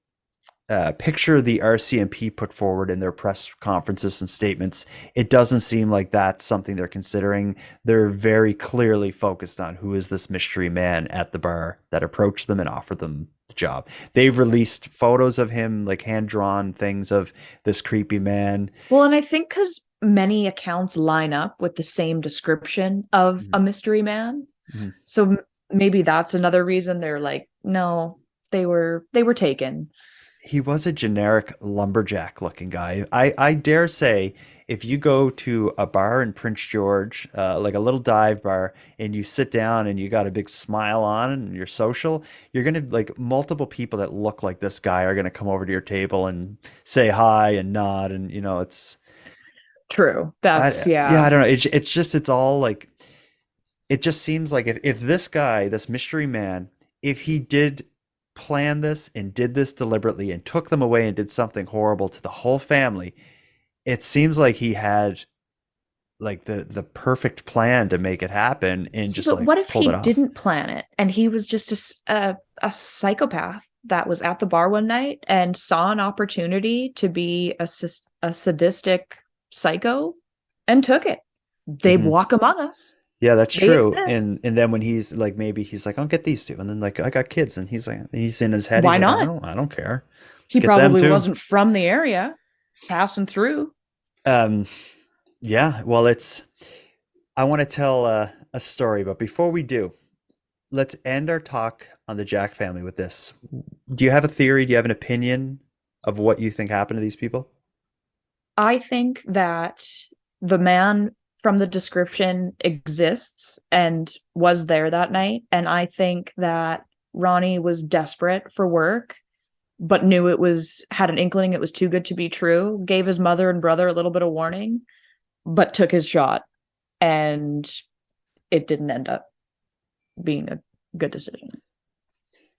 picture the RCMP put forward in their press conferences and statements, it doesn't seem like that's something they're considering. They're very clearly focused on who is this mystery man at the bar that approached them and offered them the job. They've released photos of him, like hand-drawn things of this creepy man. Well, and I think because many accounts line up with the same description of a mystery man. Mhm. So maybe that's another reason they're like, no, they were taken. He was a generic lumberjack looking guy. I dare say, if you go to a bar in Prince George, like a little dive bar, and you sit down and you got a big smile on and you're social, you're gonna, like, multiple people that look like this guy are gonna come over to your table and say hi and nod, and it's True. That's, yeah, I yeah. don't know. It's all like, it just seems like if this guy, this mystery man, if he did plan this and did this deliberately and took them away and did something horrible to the whole family, it seems like he had like the perfect plan to make it happen and See, just but like what if pulled he it off. didn't plan it and he was just a psychopath that was at the bar one night and saw an opportunity to be a sadistic psycho and took it? They Mhm. walk among us. Yeah, that's They true. exist. And then when he's like, maybe he's like, I'll get these two, and then like, I got kids, and he's in his head, Why he's like, not? I don't care. Let's He get them probably too. wasn't from the area, passing through. Um, yeah. Well, I want to tell a story, but before we do, let's end our talk on the Jack family with this. Do you have a theory? Do you have an opinion of what you think happened to these people? I think that the man from the description exists and was there that night. And I think that Ronnie was desperate for work, but knew had an inkling it was too good to be true, gave his mother and brother a little bit of warning, but took his shot. And it didn't end up being a good decision.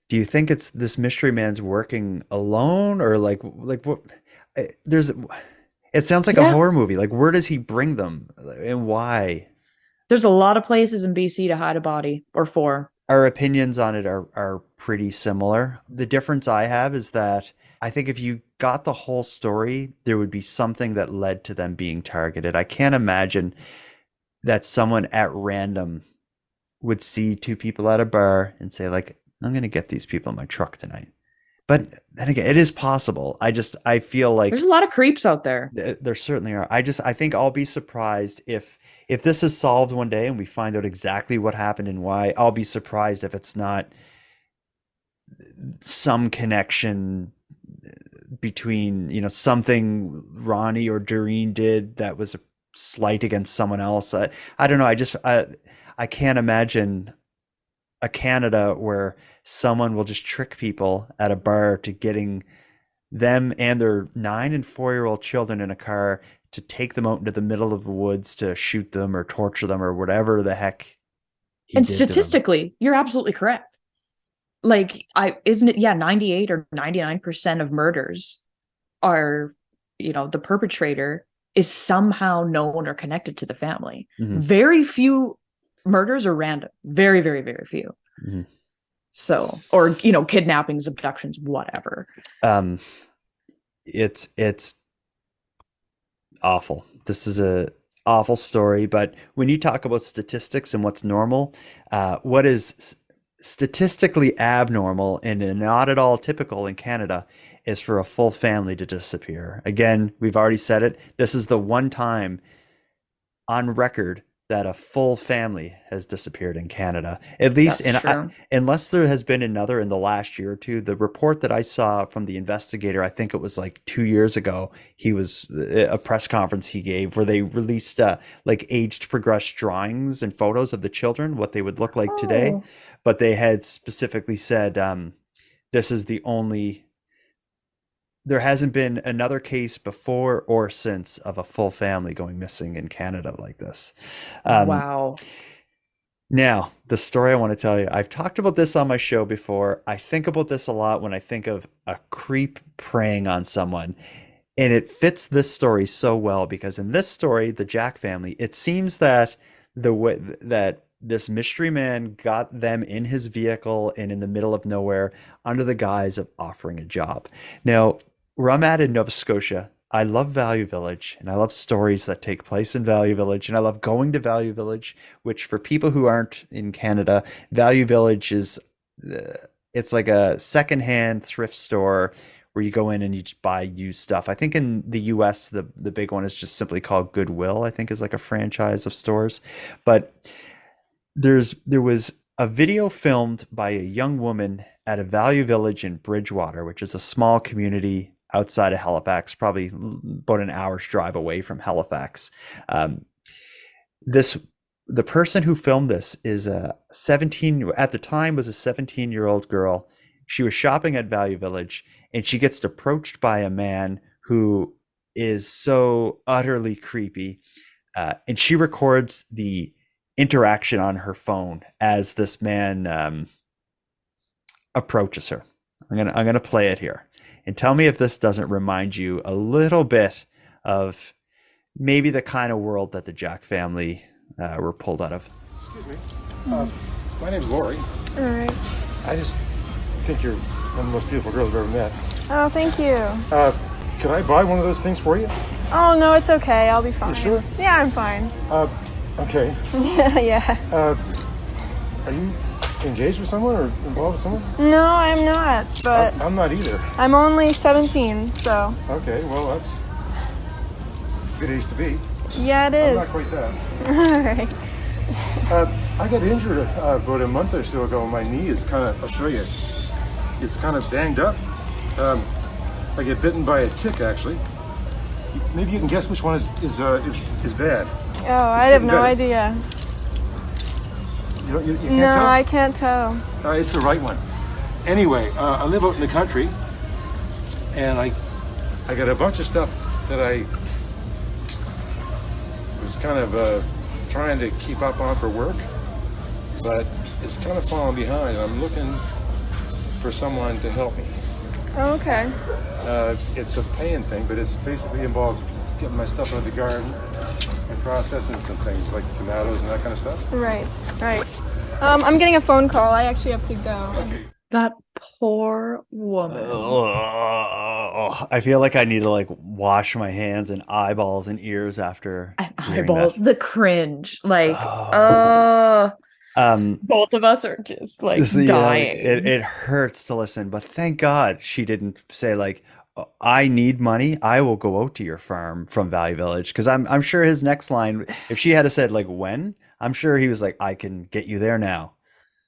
Do you think it's this mystery man's working alone, or like what? There's. It sounds like a Yeah. horror movie. Like, where does he bring them, and why? There's a lot of places in BC to hide a body, or four. Our opinions on it are pretty similar. The difference I have is that I think if you got the whole story, there would be something that led to them being targeted. I can't imagine that someone at random would see two people at a bar and say, like, I'm going to get these people in my truck tonight. But then again, it is possible. I feel like There's a lot of creeps out there. there certainly are. I think I'll be surprised if this is solved one day and we find out exactly what happened and why. I'll be surprised if it's not some connection between, something Ronnie or Doreen did that was a slight against someone else. I don't know. I can't imagine a Canada where someone will just trick people at a bar to getting them and their 9 and 4-year-old children in a car to take them out into the middle of the woods to shoot them or torture them or whatever the heck he And did to them. statistically, you're absolutely correct. Like, isn't it, yeah, 98 or 99% of murders are, the perpetrator is somehow known or connected to the family. Mhm. Very few murders are random. Very, very, very few. Mhm. So, or, kidnappings, abductions, whatever. It's awful. This is a awful story, but when you talk about statistics and what's normal, what is statistically abnormal and not at all typical in Canada is for a full family to disappear. Again, we've already said it. This is the one time on record that a full family has disappeared in Canada. At least, That's true. unless there has been another in the last year or two. The report that I saw from the investigator, I think it was like 2 years ago, he was a press conference he gave where they released like aged progressed drawings and photos of the children, what they would look like today. Oh, But they had specifically said this is the only there hasn't been another case before or since of a full family going missing in Canada like this. Um, wow. Now, the story I want to tell you, I've talked about this on my show before. I think about this a lot when I think of a creep preying on someone. And it fits this story so well because in this story, the Jack family, it seems that the way that this mystery man got them in his vehicle and in the middle of nowhere under the guise of offering a job. Now, where I'm at in Nova Scotia, I love Value Village and I love stories that take place in Value Village and I love going to Value Village, which for people who aren't in Canada, Value Village is it's like a secondhand thrift store where you go in and you just buy used stuff. I think in the US the big one is just simply called Goodwill, I think is like a franchise of stores. But there was a video filmed by a young woman at a Value Village in Bridgewater, which is a small community outside of Halifax, probably about an hour's drive away from Halifax. Um, this the person who filmed this is a 17 at the time was a 17-year-old girl. She was shopping at Value Village and she gets approached by a man who is so utterly creepy. And she records the interaction on her phone as this man approaches her. I'm gonna play it here and tell me if this doesn't remind you a little bit of maybe the kind of world that the Jack family were pulled out of. Excuse me. My name's Lori. All right. I just think you're one of the most beautiful girls I've ever met. Oh, thank you. Can I buy one of those things for you? Oh, no, it's okay. I'll be fine. You sure? Yeah, I'm fine. Okay. Yeah. Are you engaged with someone or involved with someone? No, I'm not, but I'm not either. I'm only 17, so. Okay, well, that's a good age to be. Yeah, it I'm is. not quite that. All right. I got injured about a month or so ago. My knee is kind of, I'll show you, it's kind of banged up. I get bitten by a tick, actually. Maybe you can guess which one is bad. Oh, I have no idea. You can't No, tell? I can't tell. It's the right one. Anyway, I live out in the country, and I got a bunch of stuff that I was kind of trying to keep up on for work, but it's kind of falling behind. I'm looking for someone to help me. Oh, okay. It's a paying thing, but it's basically involves getting my stuff out of the garden and processing some things like tomatoes and that kind of stuff. Right. I'm getting a phone call. I actually have to go. Okay. That poor woman. Oh, I feel like I need to like wash my hands and eyeballs and ears after And hearing eyeballs, that. the cringe. Like, Oh. both of us are just like Yeah, like, dying. it hurts to listen, but thank God she didn't say like, I need money. I will go out to your farm from Value Village. Because I'm sure his next line, if she had said like when, I'm sure he was like, I can get you there now.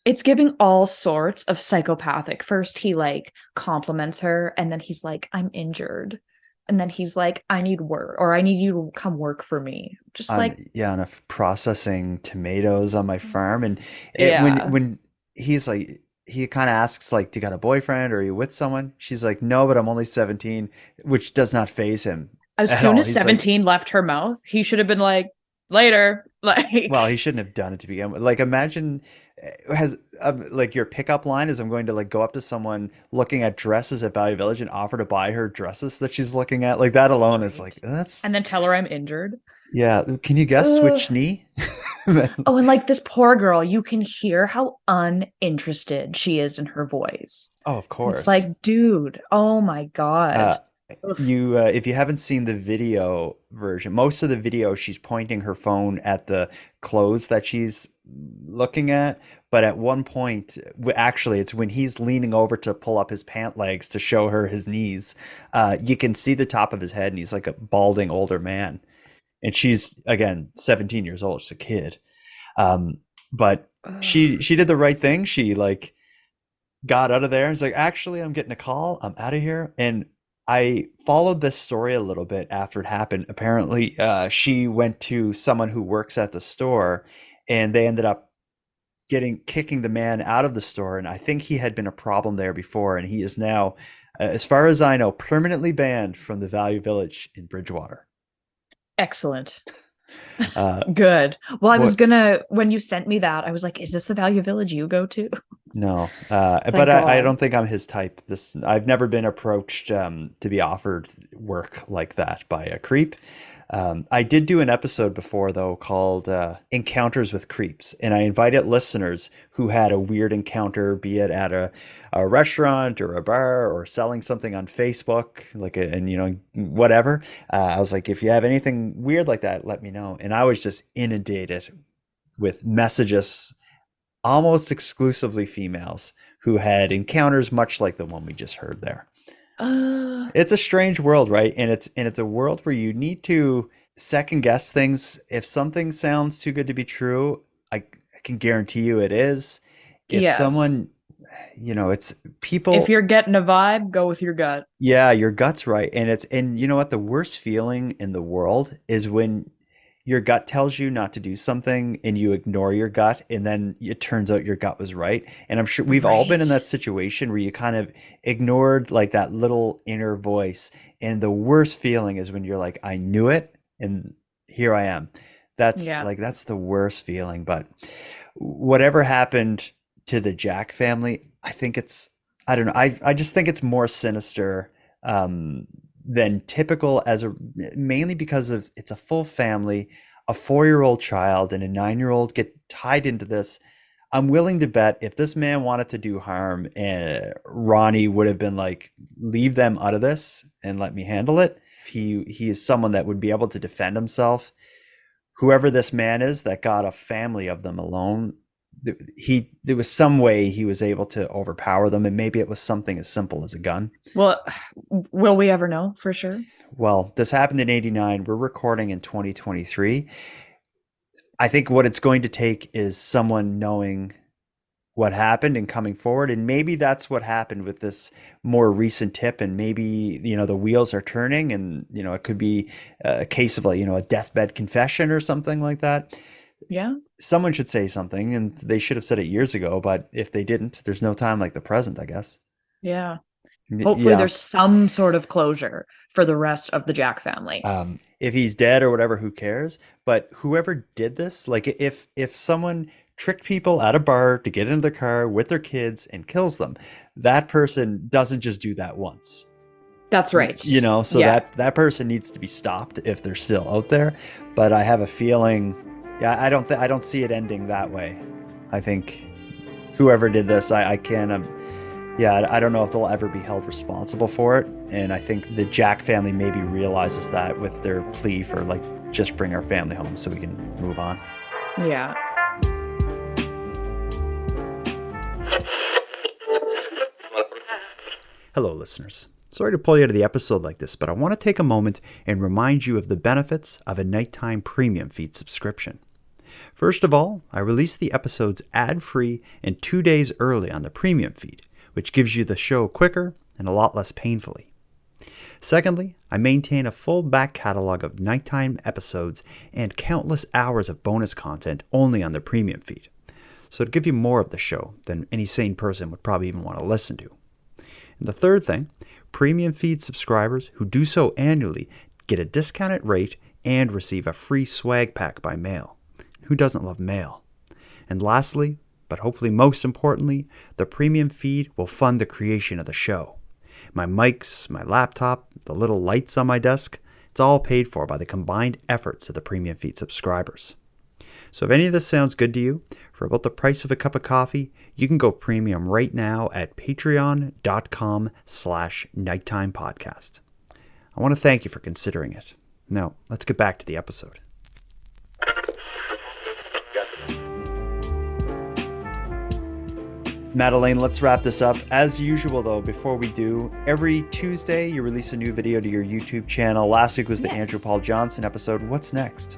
It's giving all sorts of psychopathic. First, he like compliments her, and then he's like, I'm injured. And then he's like, I need work, or I need you to come work for me. Just like, I'm processing tomatoes on my farm, and Yeah. when he's like, he kind of asks like, "Do you got a boyfriend or are you with someone?" She's like, "No, but I'm only 17," which does not faze him as at soon all. as He's like, 17 left her mouth, he should have been like, later. Like, well, he shouldn't have done it to begin with. Like, imagine has like your pickup line is, I'm going to like go up to someone looking at dresses at Value Village and offer to buy her dresses that she's looking at. Like that alone is like that's and then tell her I'm injured. Yeah. Can you guess Ugh. which knee? Oh, and like this poor girl, you can hear how uninterested she is in her voice. Oh, of And it's course. like, dude, oh my Uh, God. Ugh. you if you haven't seen the video version, most of the video she's pointing her phone at the clothes that she's looking at, but at one point, actually, it's when he's leaning over to pull up his pant legs to show her his knees. You can see the top of his head, and he's like a balding older man, and she's again 17 years old. She's a kid, um, but Ugh. she did the right thing. She like got out of there. It's like, actually, I'm getting a call. I'm out of here. And I followed this story a little bit after it happened. Apparently, she went to someone who works at the store, and they ended up getting kicking the man out of the store. And I think he had been a problem there before, and he is now, as far as I know, permanently banned from the Value Village in Bridgewater. Excellent. Uh, Good. Well, I was what gonna, when you sent me that, I was like, is this the Value Village you go to? No, but Thank I God. don't think I'm his type. This I've never been approached to be offered work like that by a creep. I did do an episode before though called Encounters with Creeps, and I invited listeners who had a weird encounter, be it at a restaurant or a bar or selling something on Facebook, like and you know whatever. I was like, if you have anything weird like that, let me know. And I was just inundated with messages almost exclusively females who had encounters much like the one we just heard there. Uh, It's a strange world, right? And it's a world where you need to second guess things. If something sounds too good to be true, I can guarantee you it is. If yes. someone, it's If people, you're getting a vibe, go with your gut. yeah, your gut's right. And you know what? The worst feeling in the world is when your gut tells you not to do something and you ignore your gut, and then it turns out your gut was right. And I'm sure we've all been in Right. that situation where you kind of ignored like that little inner voice. And the worst feeling is when you're like, I knew it and here I am. Yeah. That's the worst feeling. But whatever happened to the Jack family, I don't know. I just think it's more sinister um, than typical mainly because of it's a full family, a 4-year-old child and a 9-year-old get tied into this. I'm willing to bet if this man wanted to do harm, Ronnie would have been like, leave them out of this and let me handle it. He is someone that would be able to defend himself. Whoever this man is that got a family of them alone, there was some way he was able to overpower them, and maybe it was something as simple as a gun. Well, will we ever know for sure? Well, this happened in 89. We're recording in 2023. I think what it's going to take is someone knowing what happened and coming forward. And maybe that's what happened with this more recent tip. And maybe, the wheels are turning and, it could be a case of a deathbed confession or something like that. Yeah. Someone should say something, and they should have said it years ago. But if they didn't, there's no time like the present, I guess. Yeah. Hopefully Yeah. there's some sort of closure for the rest of the Jack family. If he's dead or whatever, who cares? But whoever did this, like if someone tricked people at a bar to get into their car with their kids and kills them, that person doesn't just do that once. That's right. So Yeah. that person needs to be stopped if they're still out there. But I have a feeling, yeah, I don't see it ending that way. I think whoever did this, I can't. Yeah, I don't know if they'll ever be held responsible for it. And I think the Jack family maybe realizes that with their plea for like, just bring our family home so we can move on. Yeah. Hello, listeners. Sorry to pull you out of the episode like this, but I want to take a moment and remind you of the benefits of a nighttime premium feed subscription. First of all, I release the episodes ad-free and 2 days early on the premium feed, which gives you the show quicker and a lot less painfully. Secondly, I maintain a full back catalog of nighttime episodes and countless hours of bonus content only on the premium feed, so to give you more of the show than any sane person would probably even want to listen to. And the third thing, premium feed subscribers who do so annually get a discounted rate and receive a free swag pack by mail. Who doesn't love mail? And lastly, but hopefully most importantly, the premium feed will fund the creation of the show. My mics, my laptop, the little lights on my desk, It's all paid for by the combined efforts of the Premium Feed subscribers. So if any of this sounds good to you, for about the price of a cup of coffee, you can go premium right now at patreon.com/nighttimepodcast. I want to thank you for considering it. Now, let's get back to the episode. Madelayne, let's wrap this up. As usual, though, before we do, every Tuesday you release a new video to your YouTube channel. Last week was the Andrew Paul Johnson episode. What's next?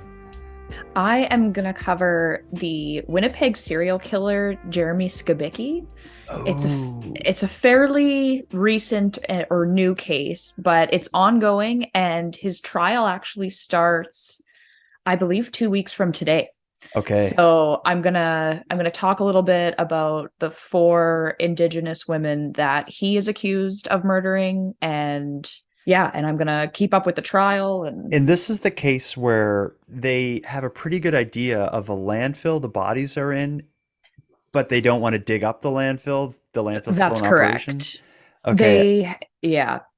I am going to cover the Winnipeg serial killer, Jeremy Skibicki. It's a fairly recent or new case, but it's ongoing, and his trial actually starts, I believe, 2 weeks from today. Okay. So I'm gonna talk a little bit about the 4 Indigenous women that he is accused of murdering, and I'm gonna keep up with the trial. And this is the case where they have a pretty good idea of a landfill the bodies are in, but they don't want to dig up the landfill. The landfill's That's still in correct. operation. Okay.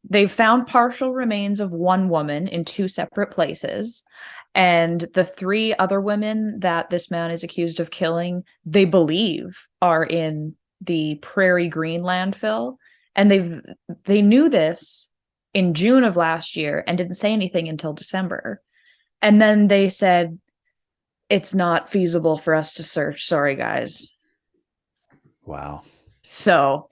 They found partial remains of one woman in 2 separate places. And the 3 other women that this man is accused of killing, they believe are in the Prairie Green landfill. And they knew this in June of last year and didn't say anything until December. And then they said, it's not feasible for us to search. Sorry, guys. Wow. So,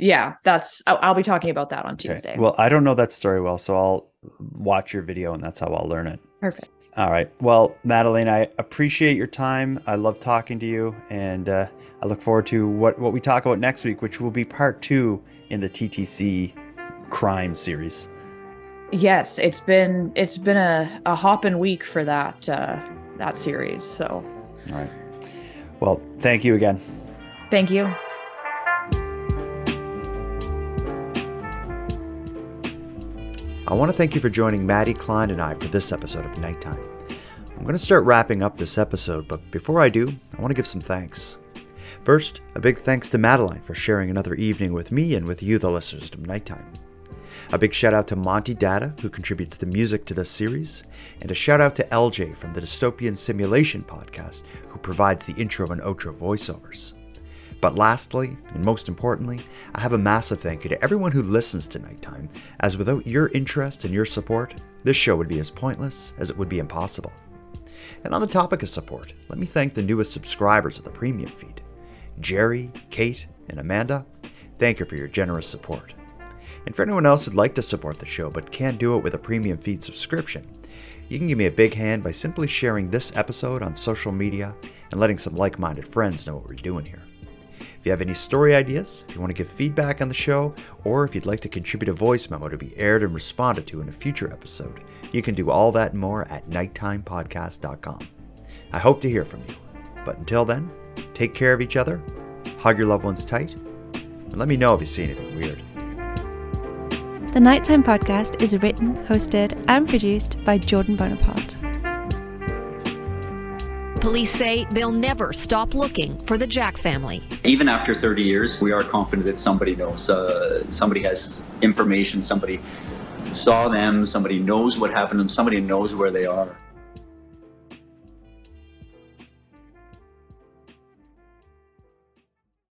I'll be talking about that on Tuesday. Well, I don't know that story well, so I'll watch your video and that's how I'll learn it. Perfect. All right. Well, Madelayne, I appreciate your time. I love talking to you, and I look forward to what we talk about next week, which will be part 2 in the TTC crime series. Yes, it's been a hopping week for that series. So, all right. Well, thank you again. Thank you. I want to thank you for joining Maddie Klein and I for this episode of Nighttime. I'm going to start wrapping up this episode, but before I do, I want to give some thanks. First, a big thanks to Madelayne for sharing another evening with me and with you, the listeners of Nighttime. A big shout out to Monty Data, who contributes the music to this series, and a shout out to LJ from the Dystopian Simulation podcast, who provides the intro and outro voiceovers. But lastly, and most importantly, I have a massive thank you to everyone who listens to Nighttime, as without your interest and your support, this show would be as pointless as it would be impossible. And on the topic of support, let me thank the newest subscribers of the Premium Feed. Jerry, Kate, and Amanda, thank you for your generous support. And for anyone else who'd like to support the show but can't do it with a Premium Feed subscription, you can give me a big hand by simply sharing this episode on social media and letting some like-minded friends know what we're doing here. If you have any story ideas, if you want to give feedback on the show, or if you'd like to contribute a voice memo to be aired and responded to in a future episode, you can do all that and more at nighttimepodcast.com. I hope to hear from you. But until then, take care of each other, hug your loved ones tight, and let me know if you see anything weird. The Nighttime Podcast is written, hosted, and produced by Jordan Bonaparte. Police say they'll never stop looking for the Jack family. Even after 30 years, we are confident that somebody knows. Somebody has information, somebody saw them, somebody knows what happened to them, somebody knows where they are.